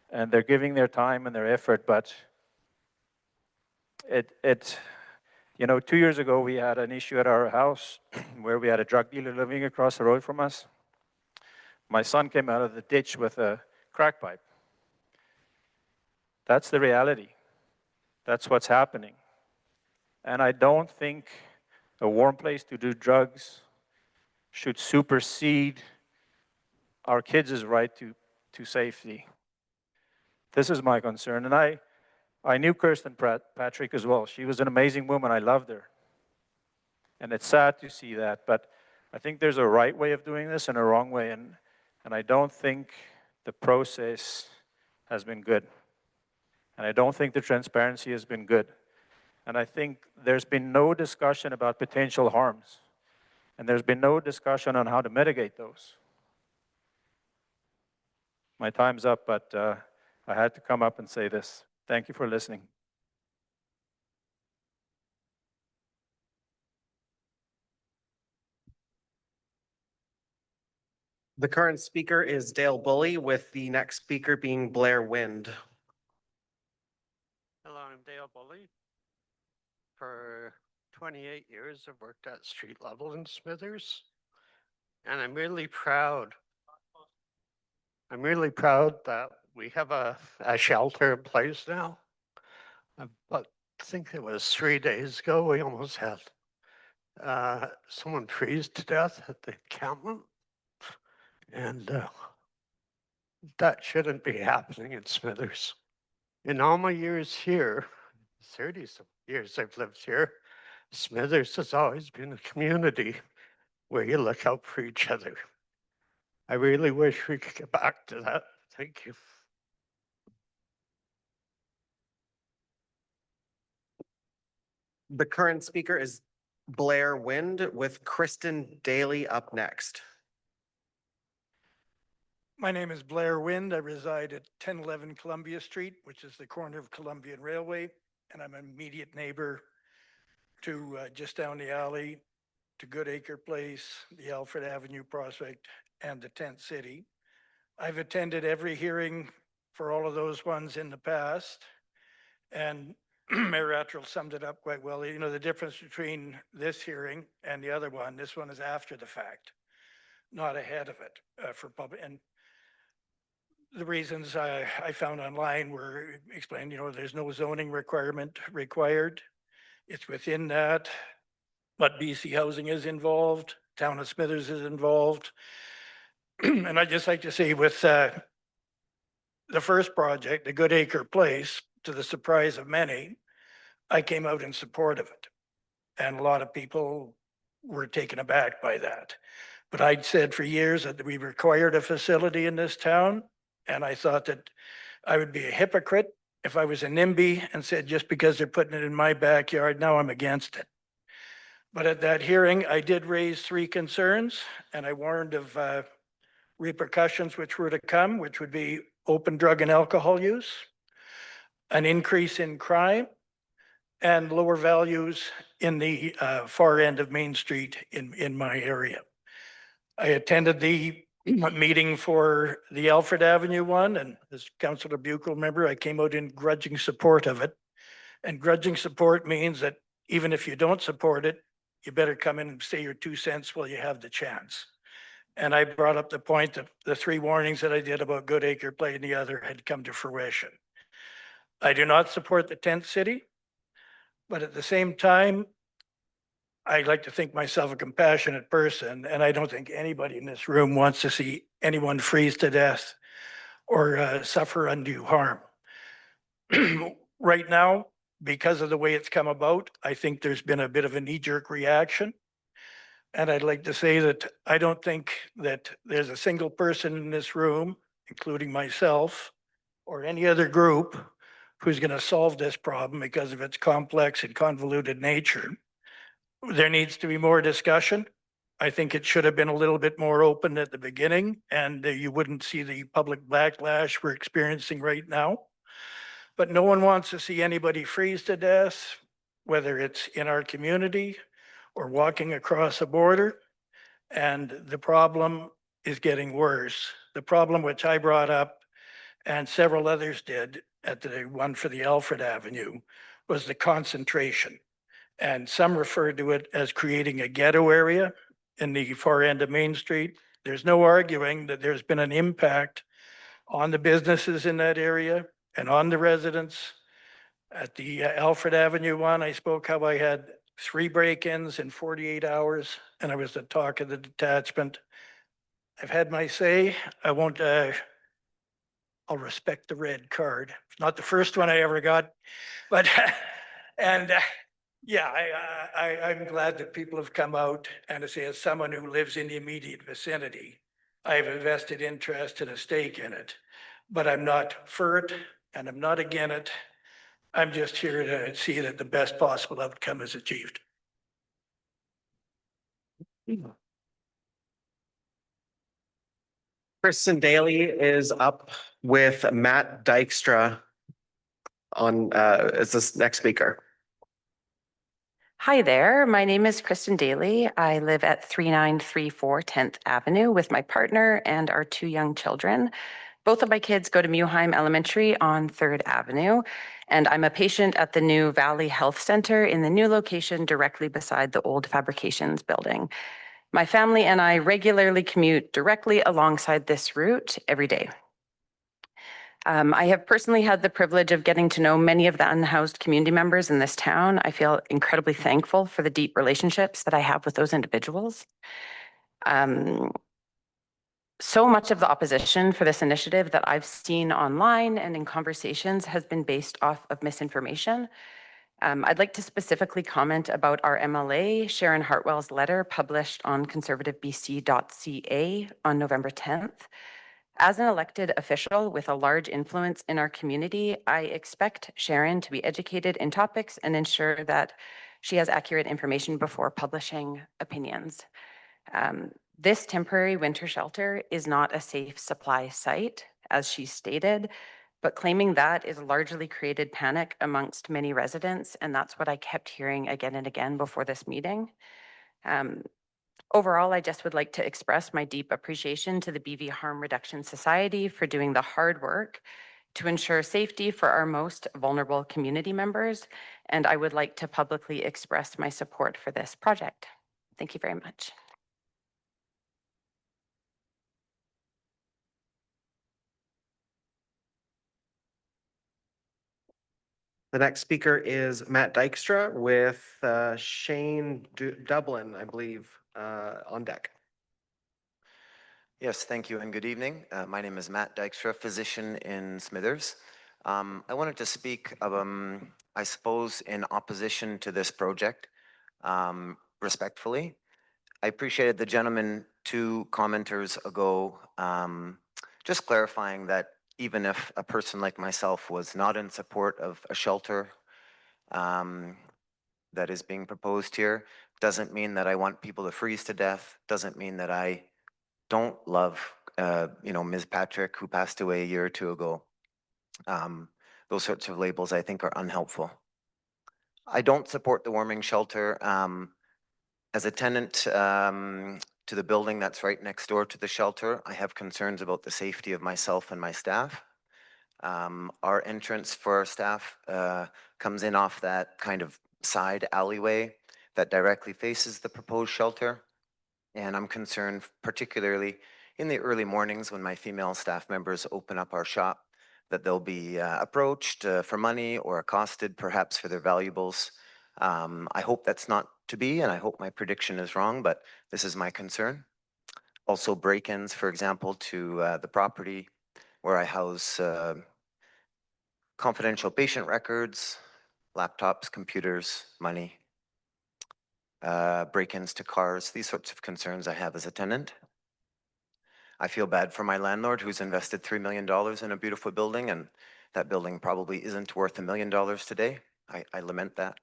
and they're giving their time and their effort. But you know, 2 years ago we had an issue at our house where we had a drug dealer living across the road from us. My son came out of the ditch with a crack pipe. That's the reality. That's what's happening. And I don't think a warm place to do drugs should supersede our kids' right to safety. This is my concern. And I knew Kirsten Patrick as well. She was an amazing woman. I loved her. And it's sad to see that, but I think there's a right way of doing this and a wrong way. And I don't think the process has been good. And I don't think the transparency has been good. And I think there's been no discussion about potential harms. And there's been no discussion on how to mitigate those. My time's up, but I had to come up and say this. Thank you for listening. The current speaker is Dale Bully, with the next speaker being Blair Wind. Hello, I'm Dale Bully. For 28 years, I've worked at street level in Smithers, and I'm really proud. That we have a shelter in place now. But I think it was 3 days ago, we almost had someone freeze to death at the encampment. And that shouldn't be happening in Smithers. In all my years here, 30-some years I've lived here, Smithers has always been a community where you look out for each other. I really wish we could get back to that. Thank you. The current speaker is Blair Wind, with Kristen Daly up next. My name is Blair Wind. I reside at 1011 Columbia Street, which is the corner of Columbia and Railway, and I'm an immediate neighbor to just down the alley to Goodacre Place, the Alfred Avenue Prospect, and the Tent City. I've attended every hearing for all of those ones in the past, and Mayor Attrell summed it up quite well. You know, the difference between this hearing and the other one, this one is after the fact, not ahead of it for public. And the reasons I found online were explained, you know, there's no zoning requirement required. It's within that, but BC Housing is involved, Town of Smithers is involved. And I'd just like to say with the first project, the Goodacre Place, to the surprise of many, I came out in support of it. And a lot of people were taken aback by that. But I'd said for years that we required a facility in this town. And I thought that I would be a hypocrite if I was a NIMBY and said, just because they're putting it in my backyard, now I'm against it. But at that hearing, I did raise 3 concerns, and I warned of repercussions which were to come, which would be open drug and alcohol use, an increase in crime, and lower values in the far end of Main Street in my area. I attended the meeting for the Alfred Avenue one, and as Councillor Buckel remember, I came out in grudging support of it. And grudging support means that even if you don't support it, you better come in and say your 2 cents while you have the chance. And I brought up the point that the 3 warnings that I did about Goodacre Place and the other had come to fruition. I do not support the tent city, but at the same time, I like to think myself a compassionate person, and I don't think anybody in this room wants to see anyone freeze to death or suffer undue harm. Right now, because of the way it's come about, I think there's been a bit of a knee-jerk reaction. And I'd like to say that I don't think that there's a single person in this room, including myself or any other group, who's going to solve this problem because of its complex and convoluted nature. There needs to be more discussion. I think it should have been a little bit more open at the beginning, and you wouldn't see the public backlash we're experiencing right now. But no one wants to see anybody freeze to death, whether it's in our community or walking across a border. And the problem is getting worse. The problem which I brought up and several others did at the one for the Alfred Avenue was the concentration. And some refer to it as creating a ghetto area in the far end of Main Street. There's no arguing that there's been an impact on the businesses in that area and on the residents. At the Alfred Avenue one, I spoke how I had 3 break-ins in 48 hours, and I was the talk of the detachment. I've had my say. I won't, I'll respect the red card. It's not the first one I ever got, but, and, yeah, I'm glad that people have come out, and as someone who lives in the immediate vicinity, I have a vested interest and a stake in it, but I'm not for it and I'm not against it. I'm just here to see that the best possible outcome is achieved. Kristen Daly is up with Matt Dykstra on as this next speaker. Hi there, my name is Kristen Daly. I live at 3934 10th Avenue with my partner and our 2 young children. Both of my kids go to Muheim Elementary on 3rd Avenue, and I'm a patient at the new Valley Health Center in the new location directly beside the old Fabrications building. My family and I regularly commute directly alongside this route every day. I have personally had the privilege of getting to know many of the unhoused community members in this town. I feel incredibly thankful for the deep relationships that I have with those individuals. So much of the opposition for this initiative that I've seen online and in conversations has been based off of misinformation. I'd like to specifically comment about our MLA, Sharon Hartwell's letter published on conservativebc.ca on November 10th. As an elected official with a large influence in our community, I expect Sharon to be educated in topics and ensure that she has accurate information before publishing opinions. This temporary winter shelter is not a safe supply site, as she stated, but claiming that is largely created panic amongst many residents, and that's what I kept hearing again and again before this meeting. Overall, I just would like to express my deep appreciation to the BV Harm Reduction Society for doing the hard work to ensure safety for our most vulnerable community members, and I would like to publicly express my support for this project. Thank you very much. The next speaker is Matt Dykstra with Shane Dublin, I believe, on deck. Yes, thank you and good evening. My name is Matt Dykstra, physician in Smithers. I wanted to speak, I suppose, in opposition to this project, respectfully. I appreciated the gentleman 2 commenters ago just clarifying that even if a person like myself was not in support of a shelter that is being proposed here, doesn't mean that I want people to freeze to death, doesn't mean that I don't love, Ms. Patrick, who passed away a year or 2 ago. Those sorts of labels, I think, are unhelpful. I don't support the warming shelter. As a tenant to the building that's right next door to the shelter, I have concerns about the safety of myself and my staff. Our entrance for our staff comes in off that kind of side alleyway that directly faces the proposed shelter. And I'm concerned particularly in the early mornings when my female staff members open up our shop that they'll be approached for money or accosted perhaps for their valuables. I hope that's not to be, and I hope my prediction is wrong, but this is my concern. Also break-ins, for example, to the property where I house confidential patient records, laptops, computers, money, break-ins to cars, these sorts of concerns I have as a tenant. I feel bad for my landlord who's invested $3 million in a beautiful building, and that building probably isn't worth $1 million today. I lament that.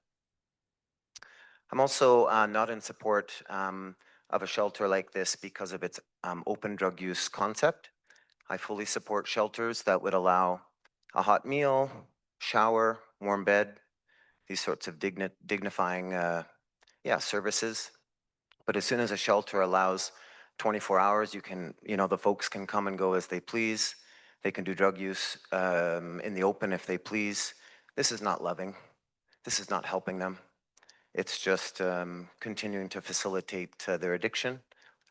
I'm also not in support of a shelter like this because of its open drug use concept. I fully support shelters that would allow a hot meal, shower, warm bed, these sorts of dignifying services. But as soon as a shelter allows 24 hours, the folks can come and go as they please. They can do drug use in the open if they please. This is not loving. This is not helping them. It's just continuing to facilitate their addiction.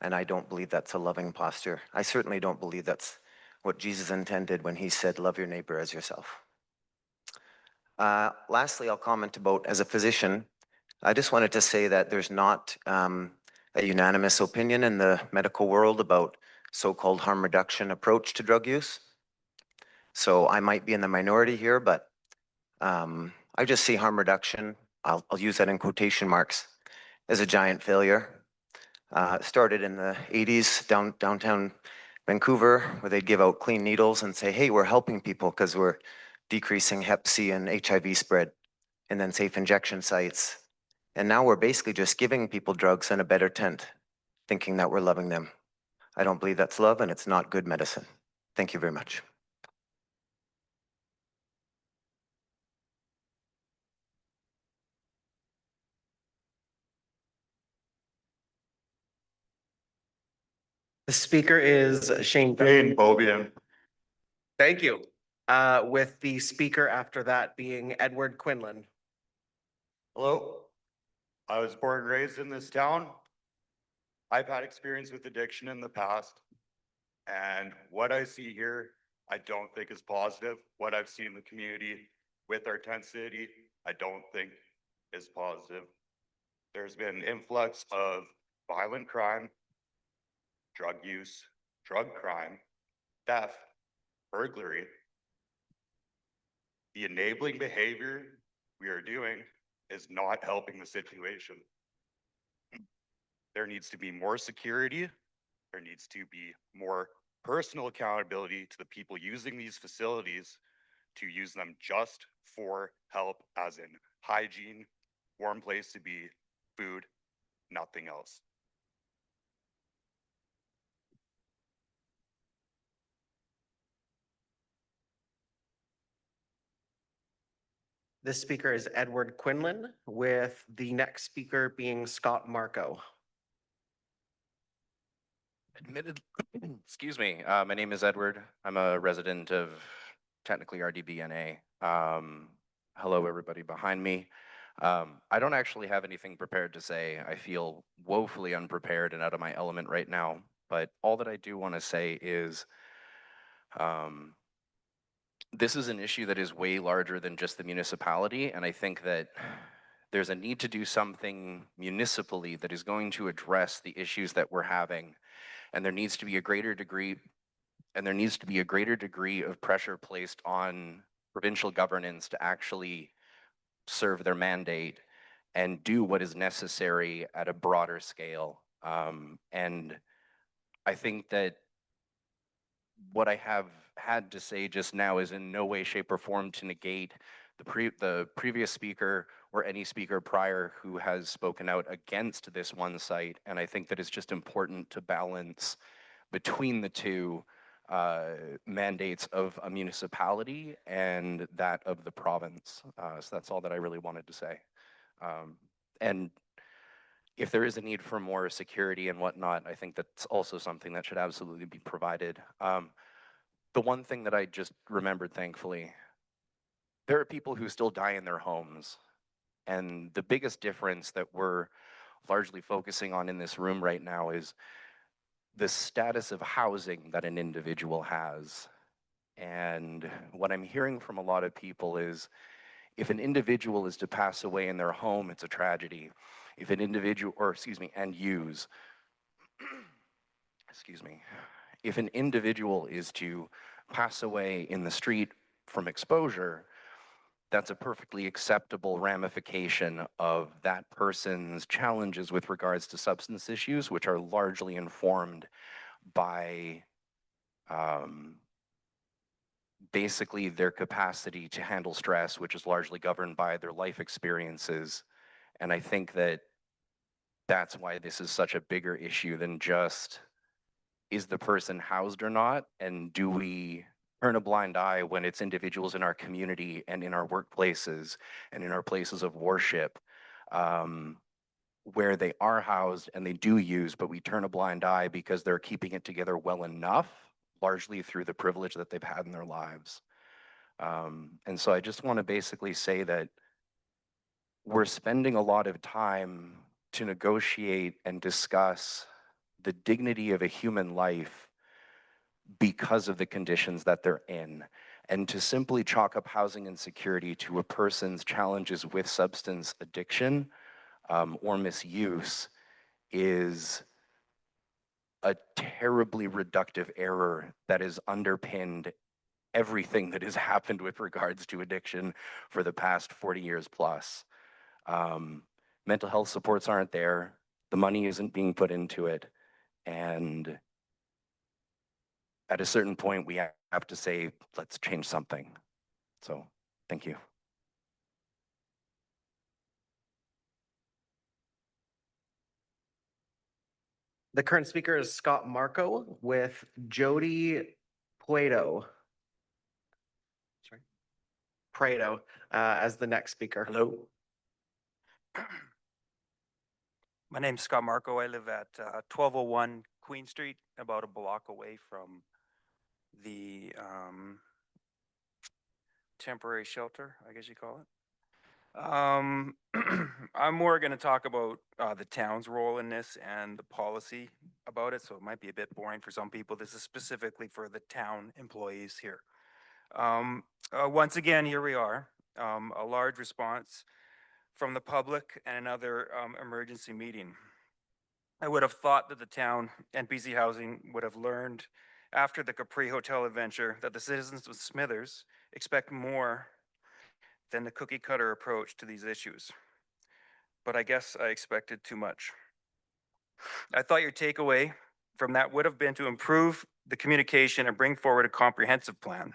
And I don't believe that's a loving posture. I certainly don't believe that's what Jesus intended when he said, love your neighbor as yourself. Lastly, I'll comment about, as a physician, I just wanted to say that there's not a unanimous opinion in the medical world about so-called harm reduction approach to drug use. So I might be in the minority here, but I just see harm reduction, I'll use that in quotation marks, as a giant failure. It started in the 80s downtown Vancouver, where they'd give out clean needles and say, hey, we're helping people because we're decreasing Hep C and HIV spread, and then safe injection sites. And now we're basically just giving people drugs in a better tent, thinking that we're loving them. I don't believe that's love, and it's not good medicine. Thank you very much. The speaker is Shane. Shane Beaubien. Thank you. With the speaker after that being Edward Quinlan. Hello. I was born and raised in this town. I've had experience with addiction in the past. And what I see here, I don't think is positive. What I've seen in the community with our tent city, I don't think is positive. There's been an influx of violent crime, drug use, drug crime, theft, burglary. The enabling behavior we are doing is not helping the situation. There needs to be more security. There needs to be more personal accountability to the people using these facilities to use them just for help, as in hygiene, warm place to be, food, nothing else. This speaker is Edward Quinlan, with the next speaker being Scott Marco. Excuse me. My name is Edward. I'm a resident of technically RDBNA. Hello, everybody behind me. I don't actually have anything prepared to say. I feel woefully unprepared and out of my element right now. But all that I do want to say is this is an issue that is way larger than just the municipality. And I think that there's a need to do something municipally that is going to address the issues that we're having. And there needs to be a greater degree of pressure placed on provincial governance to actually serve their mandate and do what is necessary at a broader scale. And I think that what I have had to say just now is in no way, shape, or form to negate the previous speaker or any speaker prior who has spoken out against this one site. And I think that it's just important to balance between the two mandates of a municipality and that of the province. So that's all that I really wanted to say. And if there is a need for more security and whatnot, I think that's also something that should absolutely be provided. The one thing that I just remembered, thankfully, there are people who still die in their homes. And the biggest difference that we're largely focusing on in this room right now is the status of housing that an individual has. And what I'm hearing from a lot of people is if an individual is to pass away in their home, it's a tragedy. If an individual, if an individual is to pass away in the street from exposure, that's a perfectly acceptable ramification of that person's challenges with regards to substance issues, which are largely informed by basically their capacity to handle stress, which is largely governed by their life experiences. And I think that that's why this is such a bigger issue than just, is the person housed or not? And do we turn a blind eye when it's individuals in our community and in our workplaces and in our places of worship where they are housed and they do use, but we turn a blind eye because they're keeping it together well enough, largely through the privilege that they've had in their lives. And so I just want to basically say that we're spending a lot of time to negotiate and discuss the dignity of a human life because of the conditions that they're in. And to simply chalk up housing insecurity to a person's challenges with substance addiction, or misuse is a terribly reductive error that has underpinned everything that has happened with regards to addiction for the past 40 years plus. Mental health supports aren't there, the money isn't being put into it, and at a certain point we have to say, let's change something. So, thank you. The current speaker is Scott Marco with Jody Puedo. Sorry. Prado as the next speaker. Hello. My name's Scott Marco. I live at 1201 Queen Street, about a block away from the temporary shelter, I guess you call it. I'm more going to talk about the town's role in this and the policy about it, so it might be a bit boring for some people. This is specifically for the town employees here. Once again, here we are, a large response from the public and another emergency meeting. I would have thought that the town and BC Housing would have learned after the Capri Hotel adventure that the citizens of Smithers expect more than the cookie cutter approach to these issues. But I guess I expected too much. I thought your takeaway from that would have been to improve the communication and bring forward a comprehensive plan.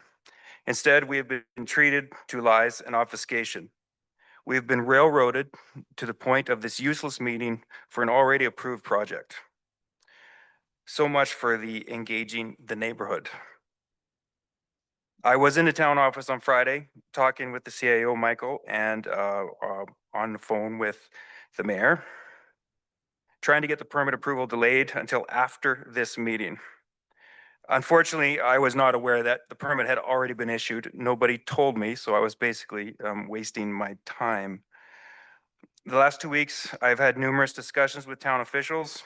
Instead, we have been treated to lies and obfuscation. We have been railroaded to the point of this useless meeting for an already approved project. So much for the engaging the neighborhood. I was in the town office on Friday talking with the CIO, Michael, and on the phone with the mayor, trying to get the permit approval delayed until after this meeting. Unfortunately, I was not aware that the permit had already been issued. Nobody told me, so I was basically wasting my time. The last 2 weeks, I've had numerous discussions with town officials,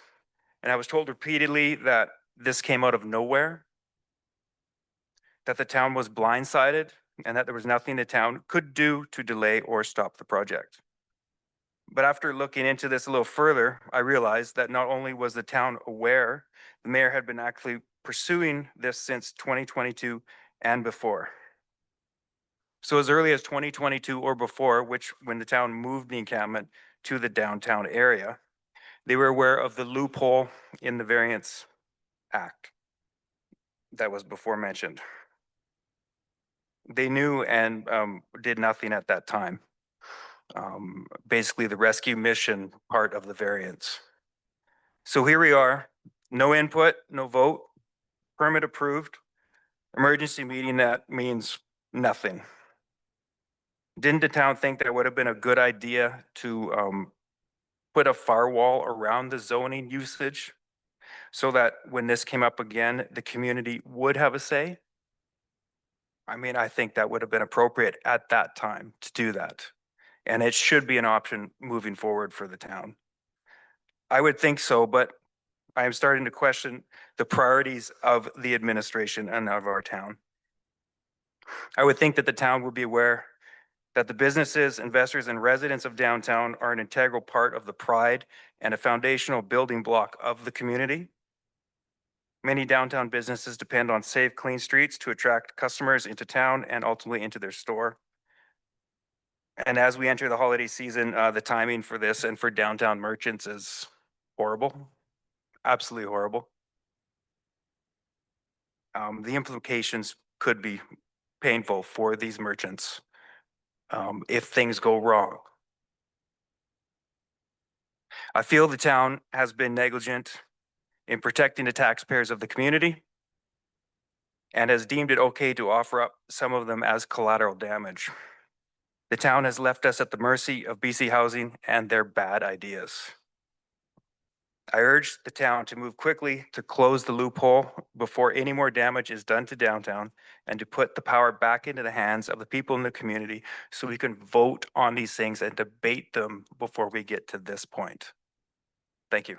and I was told repeatedly that this came out of nowhere, that the town was blindsided, and that there was nothing the town could do to delay or stop the project. But after looking into this a little further, I realized that not only was the town aware, the mayor had been actually pursuing this since 2022 and before. So as early as 2022 or before, which when the town moved the encampment to the downtown area, they were aware of the loophole in the Variance Act that was before mentioned. They knew and did nothing at that time. Basically the rescue mission part of the variance. So here we are, no input, no vote, permit approved, emergency meeting that means nothing. Didn't the town think that it would have been a good idea to put a firewall around the zoning usage so that when this came up again, the community would have a say? I mean, I think that would have been appropriate at that time to do that. And it should be an option moving forward for the town. I would think so, but I am starting to question the priorities of the administration and of our town. I would think that the town would be aware that the businesses, investors, and residents of downtown are an integral part of the pride and a foundational building block of the community. Many downtown businesses depend on safe, clean streets to attract customers into town and ultimately into their store. And as we enter the holiday season, the timing for this and for downtown merchants is horrible, absolutely horrible. The implications could be painful for these merchants if things go wrong. I feel the town has been negligent in protecting the taxpayers of the community and has deemed it okay to offer up some of them as collateral damage. The town has left us at the mercy of BC Housing and their bad ideas. I urge the town to move quickly to close the loophole before any more damage is done to downtown and to put the power back into the hands of the people in the community so we can vote on these things and debate them before we get to this point. Thank you.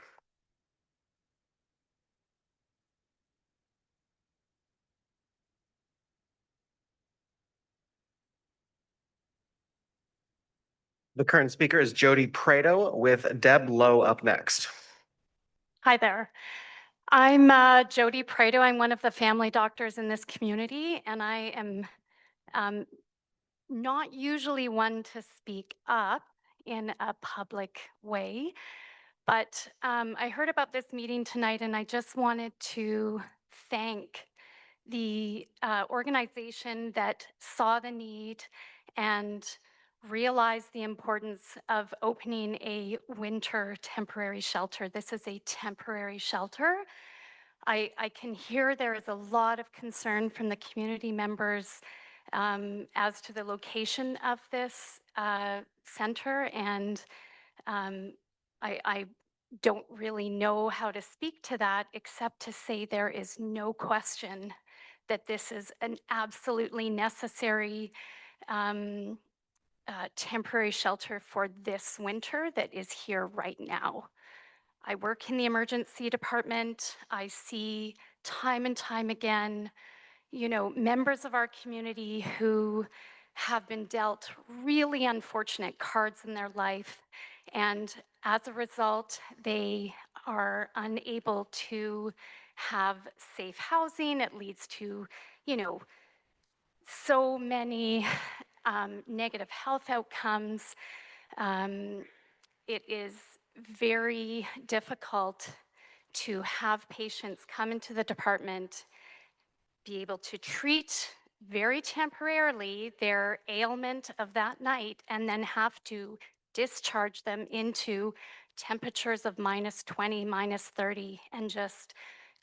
The current speaker is Jody Prado with Deb Lowe up next. Hi there. I'm Jody Prado. I'm one of the family doctors in this community, and I am not usually one to speak up in a public way, but I heard about this meeting tonight, and I just wanted to thank the organization that saw the need and realized the importance of opening a winter temporary shelter. This is a temporary shelter. I can hear there is a lot of concern from the community members as to the location of this center, and I don't really know how to speak to that except to say there is no question that this is an absolutely necessary temporary shelter for this winter that is here right now. I work in the emergency department. I see time and time again, you know, members of our community who have been dealt really unfortunate cards in their life. And as a result, they are unable to have safe housing. It leads to, you know, so many negative health outcomes. It is very difficult to have patients come into the department, be able to treat very temporarily their ailment of that night, and then have to discharge them into temperatures of -20, -30, and just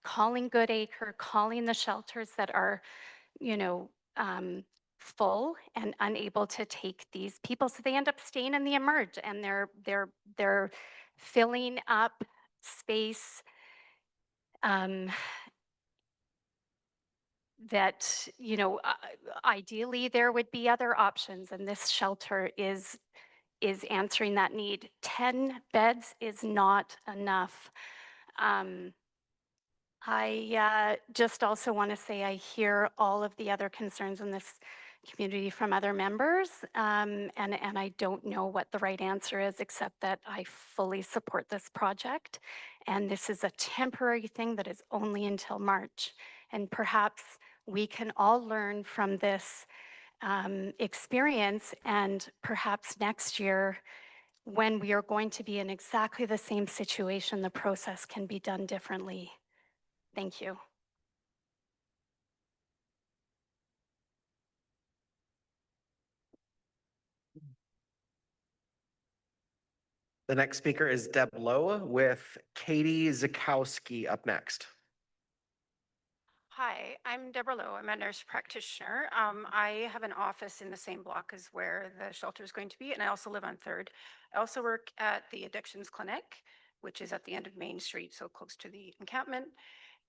calling Goodacre, calling the shelters that are, you know, full and unable to take these people. So they end up staying in the emerge, and they're filling up space that, you know, ideally there would be other options, and this shelter is answering that need. 10 beds is not enough. I just also want to say I hear all of the other concerns in this community from other members, and I don't know what the right answer is, except that I fully support this project. And this is a temporary thing that is only until March. And perhaps we can all learn from this experience, and perhaps next year, when we are going to be in exactly the same situation, the process can be done differently. Thank you. The next speaker is Deb Lowe with Katie Zakowski up next. Hi, I'm Deborah Lowe. I'm a nurse practitioner. I have an office in the same block as where the shelter is going to be, and I also live on 3rd. I also work at the Addictions Clinic, which is at the end of Main Street, so close to the encampment.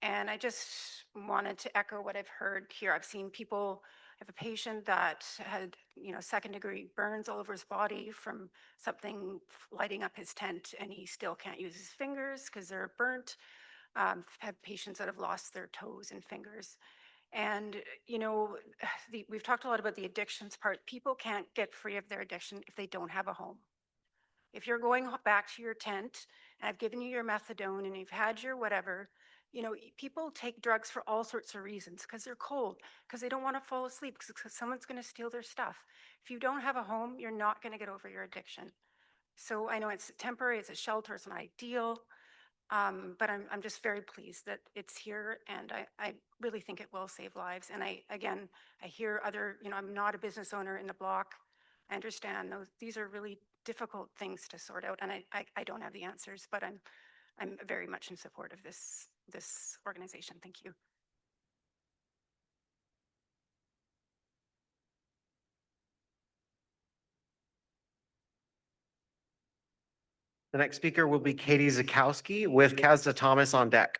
And I just wanted to echo what I've heard here. I've seen people, I have a patient that had, you know, 2nd-degree burns all over his body from something lighting up his tent, and he still can't use his fingers because they're burnt. Have patients that have lost their toes and fingers. And, you know, we've talked a lot about the addictions part. People can't get free of their addiction if they don't have a home. If you're going back to your tent and I've given you your methadone and you've had your whatever, you know, people take drugs for all sorts of reasons, because they're cold, because they don't want to fall asleep, because someone's going to steal their stuff. If you don't have a home, you're not going to get over your addiction. So I know it's temporary, it's a shelter, it's not ideal. But I'm just very pleased that it's here, and I really think it will save lives. And I hear other, you know, I'm not a business owner in the block. I understand these are really difficult things to sort out, and I don't have the answers, but I'm very much in support of this organization. Thank you. The next speaker will be Katie Zakowski with Kazda Thomas on deck.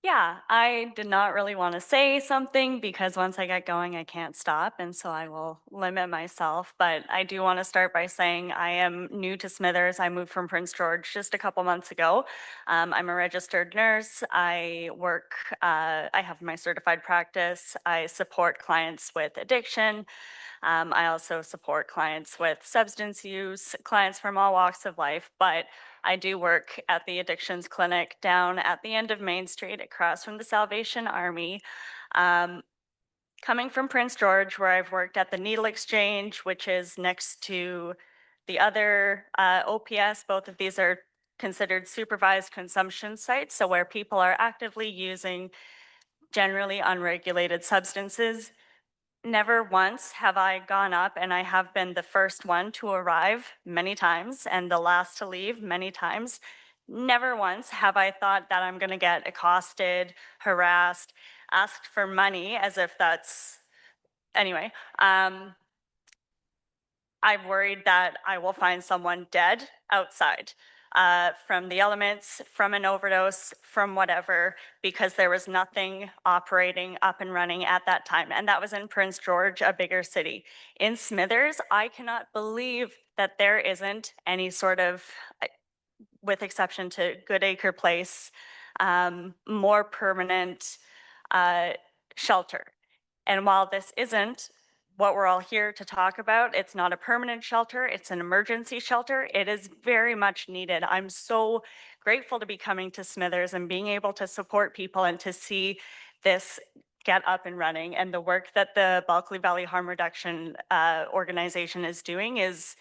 Yeah, I did not really want to say something because once I get going, I can't stop. And so I will limit myself. But I do want to start by saying I am new to Smithers. I moved from Prince George just a couple months ago. I'm a registered nurse. I work, I have my certified practice. I support clients with addiction. I also support clients with substance use, clients from all walks of life, but I do work at the addictions clinic down at the end of Main Street across from the Salvation Army. Um, Coming from Prince George, where I've worked at the Needle Exchange, which is next to the other OPS, both of these are considered supervised consumption sites, so where people are actively using generally unregulated substances. Never once have I gone up, and I have been the first one to arrive many times and the last to leave many times. Never once have I thought that I'm going to get accosted, harassed, asked for money as if that's, anyway. I've worried that I will find someone dead outside from the elements, from an overdose, from whatever, because there was nothing operating up and running at that time. And that was in Prince George, a bigger city. In Smithers, I cannot believe that there isn't any sort of, with exception to Goodacre Place, more permanent shelter. And while this isn't what we're all here to talk about, it's not a permanent shelter, it's an emergency shelter. It is very much needed. I'm so grateful to be coming to Smithers and being able to support people and to see this get up and running. And the work that the Bulkley Valley Harm Reduction organization is doing is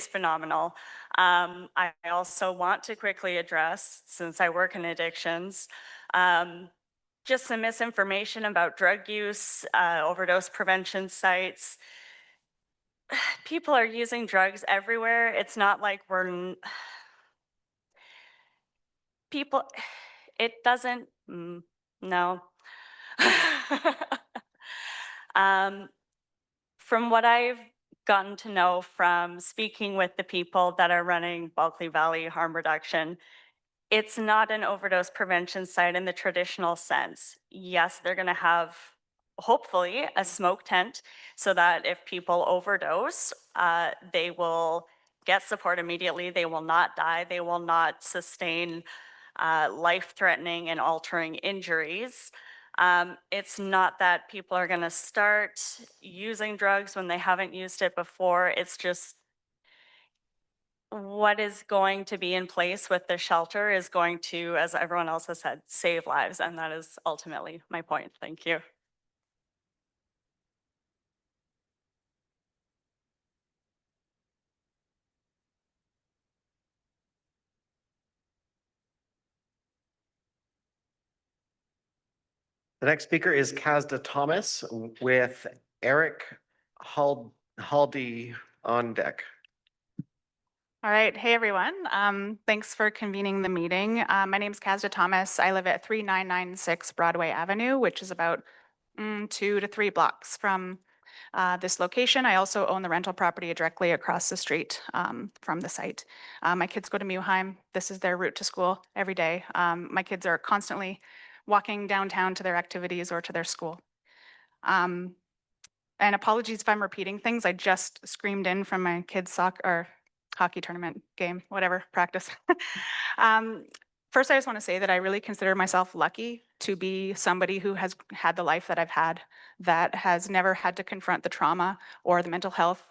phenomenal. I also want to quickly address, since I work in addictions, just some misinformation about drug use, overdose prevention sites. People are using drugs everywhere. It's not like people, it doesn't, no. From what I've gotten to know from speaking with the people that are running Bulkley Valley Harm Reduction, it's not an overdose prevention site in the traditional sense. Yes, they're going to have, hopefully, a smoke tent so that if people overdose, they will get support immediately. They will not die. They will not sustain life-threatening and altering injuries. It's not that people are going to start using drugs when they haven't used it before. It's just what is going to be in place with the shelter is going to, as everyone else has said, save lives. And that is ultimately my point. Thank you. The next speaker is Kazda Thomas with Eric Haldy on deck. All right. Hey, everyone. Thanks for convening the meeting. My name is Kazda Thomas. I live at 3996 Broadway Avenue, which is about 2 to 3 blocks from this location. I also own the rental property directly across the street from the site. My kids go to Muheim. This is their route to school every day. My kids are constantly walking downtown to their activities or to their school. And apologies if I'm repeating things. I just screamed in from my kids' soccer or hockey tournament game, whatever, practice. First, I just want to say that I really consider myself lucky to be somebody who has had the life that I've had, that has never had to confront the trauma or the mental health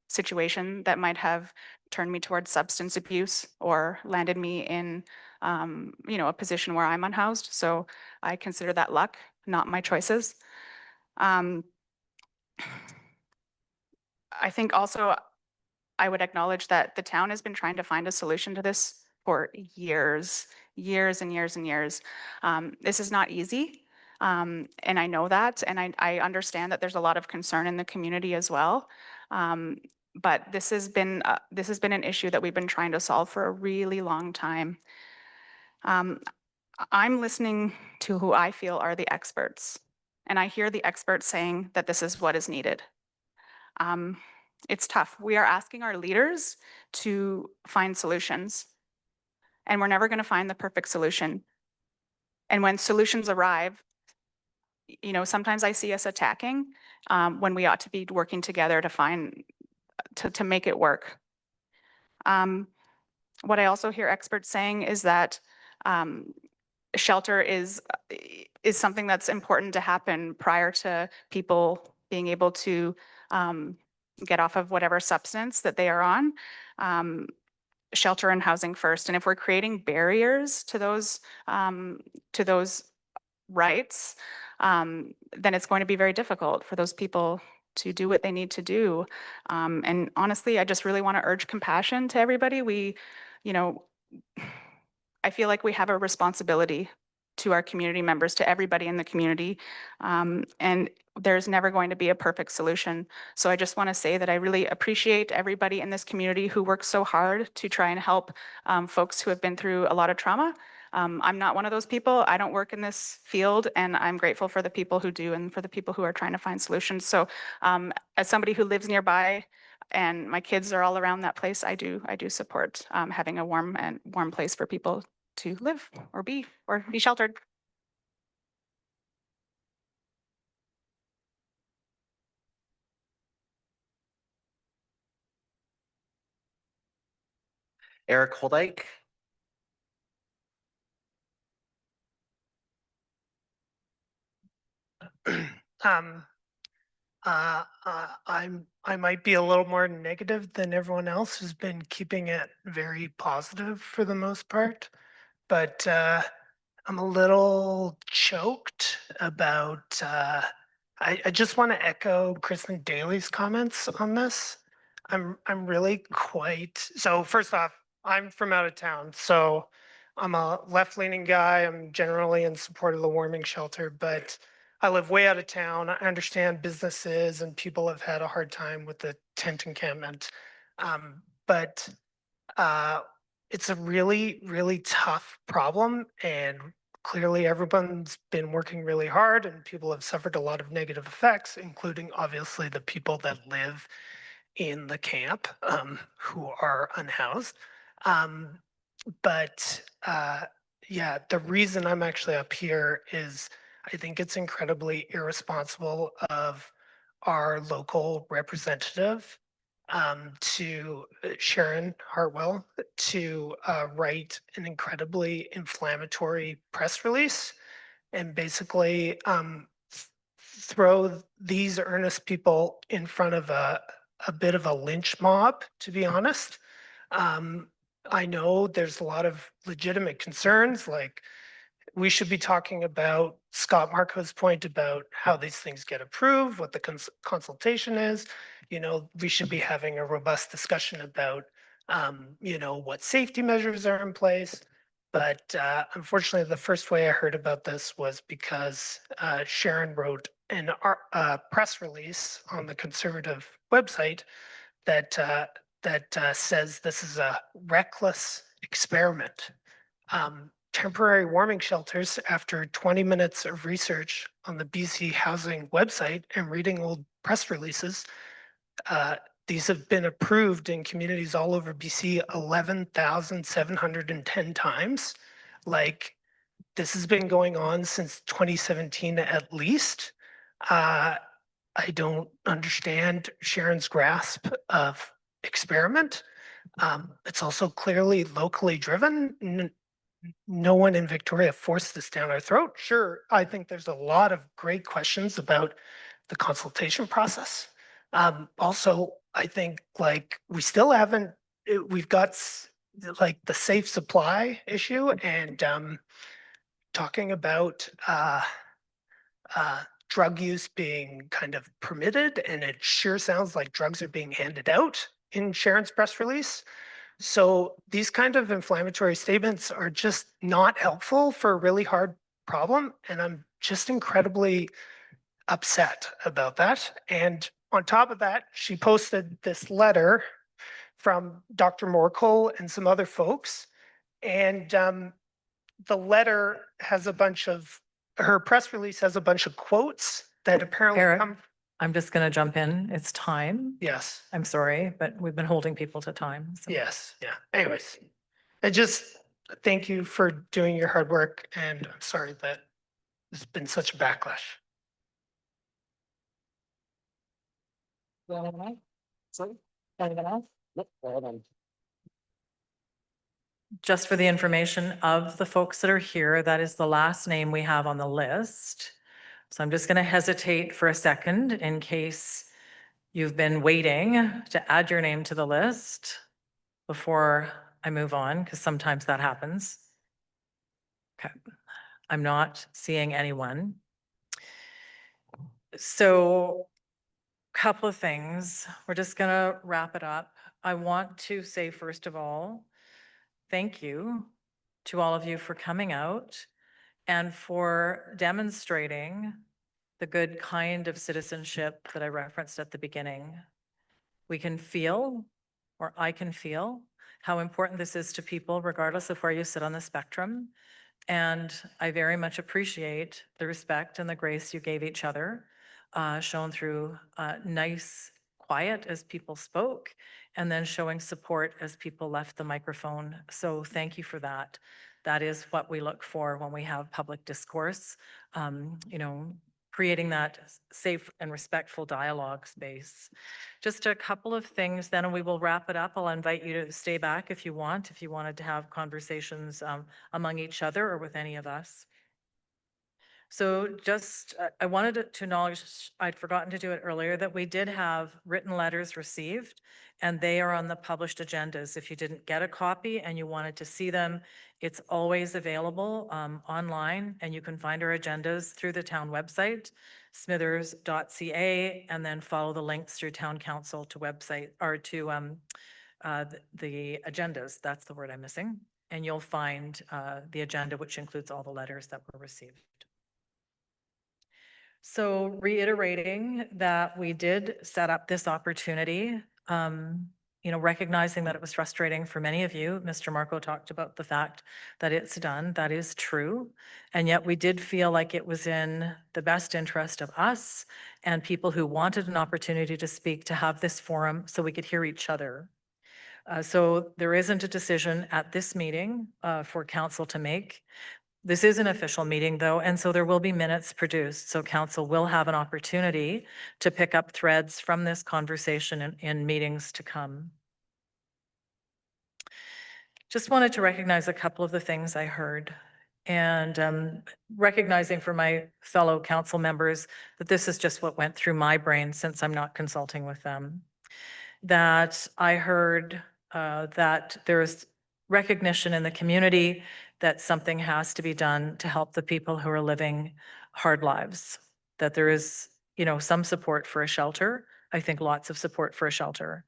situation that might have turned me towards substance abuse or landed me in a position where I'm unhoused. So I consider that luck, not my choices. I think also I would acknowledge that the town has been trying to find a solution to this for years and years and years. This is not easy, and I know that, and I understand that there's a lot of concern in the community as well. But this has been an issue that we've been trying to solve for a really long time. I'm listening to who I feel are the experts, and I hear the experts saying that this is what is needed. It's tough. We are asking our leaders to find solutions, and we're never going to find the perfect solution. And when solutions arrive, sometimes I see us attacking when we ought to be working together to to make it work. What I also hear experts saying is that shelter is something that's important to happen prior to people being able to get off of whatever substance that they are on. Shelter and housing first. And if we're creating barriers to those rights, then it's going to be very difficult for those people to do what they need to do. And honestly, I just really want to urge compassion to everybody. I feel like we have a responsibility to our community members, to everybody in the community. And there's never going to be a perfect solution. So I just want to say that I really appreciate everybody in this community who works so hard to try and help folks who have been through a lot of trauma. I'm not one of those people. I don't work in this field, and I'm grateful for the people who do and for the people who are trying to find solutions. So as somebody who lives nearby and my kids are all around that place, I do support having a warm place for people to live or be sheltered. Eric Holdyke. I might be a little more negative than everyone else who's been keeping it very positive for the most part, but I'm a little choked about. I just want to echo Kristen Daly's comments on this. I'm really quite so. First off, I'm from out of town, so I'm a left-leaning guy. I'm generally in support of the warming shelter, but I live way out of town. I understand businesses and people have had a hard time with the tent encampment. But it's a really, really tough problem. And clearly everyone's been working really hard and people have suffered a lot of negative effects, including obviously the people that live in the camp who are unhoused. But yeah, the reason I'm actually up here is I think it's incredibly irresponsible of our local representative to Sharon Hartwell to write an incredibly inflammatory press release and basically throw these earnest people in front of a bit of a lynch mob, to be honest. I know there's a lot of legitimate concerns, like we should be talking about Scott Marco's point about how these things get approved, what the consultation is. We should be having a robust discussion about, what safety measures are in place. But unfortunately, the first way I heard about this was because Sharon wrote an press release on the Conservative website that says this is a reckless experiment. Temporary warming shelters, after 20 minutes of research on the BC Housing website and reading old press releases, these have been approved in communities all over BC 11,710 times. Like, this has been going on since 2017 at least. I don't understand Sharon's grasp of experiment. It's also clearly locally driven. No one in Victoria forced this down our throat. Sure, I think there's a lot of great questions about the consultation process. Also, I think we still haven't, we've got the safe supply issue and talking about drug use being kind of permitted, and it sure sounds like drugs are being handed out in Sharon's press release. So these kind of inflammatory statements are just not helpful for a really hard problem. And I'm just incredibly upset about that. And on top of that, she posted this letter from Dr. Morkel and some other folks. And the letter has her press release has a bunch of quotes that apparently Eric, come. I'm just going to jump in. It's time. Yes. I'm sorry, but we've been holding people to time. So. Yes. Yeah. Anyways, it just, Thank you for doing your hard work, and I'm sorry that there's been such a backlash. Just for the information of the folks that are here, that is the last name we have on the list. So I'm just going to hesitate for a second in case you've been waiting to add your name to the list before I move on, because sometimes that happens. Okay, I'm not seeing anyone. So couple of things. We're just going to wrap it up. I want to say, first of all, thank you to all of you for coming out and for demonstrating the good kind of citizenship that I referenced at the beginning. We can feel, or I can feel, how important this is to people, regardless of where you sit on the spectrum. And I very much appreciate the respect and the grace you gave each other, shown through nice quiet as people spoke, and then showing support as people left the microphone. So thank you for that. That is what we look for when we have public discourse, you know, creating that safe and respectful dialogue space. Just a couple of things, then we will wrap it up. I'll invite you to stay back if you wanted to have conversations among each other or with any of us. So just, I wanted to acknowledge, I'd forgotten to do it earlier, that we did have written letters received, and they are on the published agendas. If you didn't get a copy and you wanted to see them, it's always available online, and you can find our agendas through the town website, smithers.ca, and then follow the links through town council to website, or to the agendas. That's the word I'm missing. And you'll find the agenda, which includes all the letters that were received. So reiterating that we did set up this opportunity, you know, recognizing that it was frustrating for many of you. Mr. Marco talked about the fact that it's done. That is true. And yet we did feel like it was in the best interest of us and people who wanted an opportunity to speak, to have this forum so we could hear each other. So there isn't a decision at this meeting for council to make. This is an official meeting, though, and so there will be minutes produced. So council will have an opportunity to pick up threads from this conversation in meetings to come. Just wanted to recognize a couple of the things I heard, and recognizing for my fellow council members that this is just what went through my brain since I'm not consulting with them. That I heard that there's recognition in the community that something has to be done to help the people who are living hard lives, that there is, you know, some support for a shelter. I think lots of support for a shelter.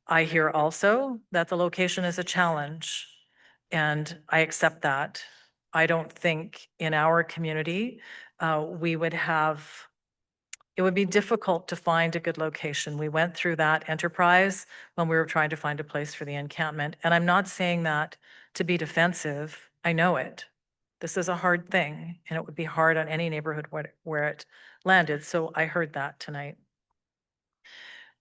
I hear also that the location is a challenge, and I accept that. I don't think in our community we would have, it would be difficult to find a good location. We went through that enterprise when we were trying to find a place for the encampment. And I'm not saying that to be defensive. I know it. This is a hard thing, and it would be hard on any neighborhood where it landed. So I heard that tonight.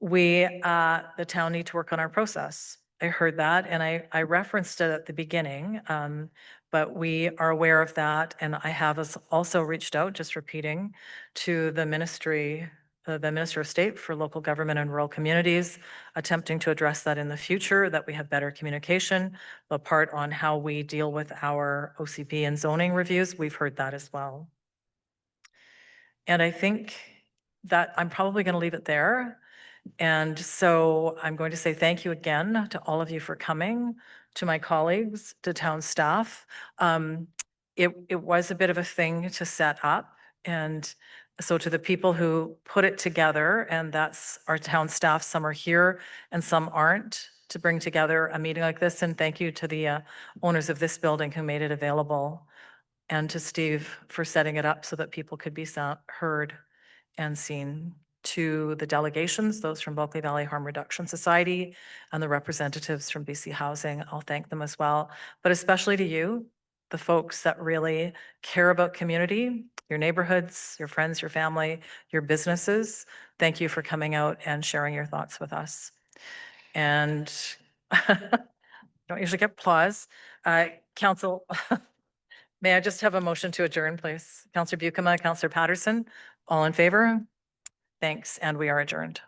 We, the town, need to work on our process. I heard that, and I referenced it at the beginning, but we are aware of that. And I have also reached out, just repeating, to the Minister of State for Local Government and Rural Communities, attempting to address that in the future, that we have better communication. The part on how we deal with our OCP and zoning reviews, we've heard that as well. And I think that I'm probably going to leave it there. And so I'm going to say thank you again to all of you for coming, to my colleagues, to town staff. It was a bit of a thing to set up. And so to the people who put it together, and that's our town staff, some are here and some aren't, to bring together a meeting like this. And thank you to the owners of this building who made it available, and to Steve for setting it up so that people could be heard and seen. To the delegations, those from Bulkley Valley Harm Reduction Society and the representatives from BC Housing, I'll thank them as well. But especially to you, the folks that really care about community, your neighborhoods, your friends, your family, your businesses. Thank you for coming out and sharing your thoughts with us. And Don't usually get applause. Council, may I just have a motion to adjourn, please? Councillor Bucama, Councillor Patterson, all in favor? Thanks, and we are adjourned.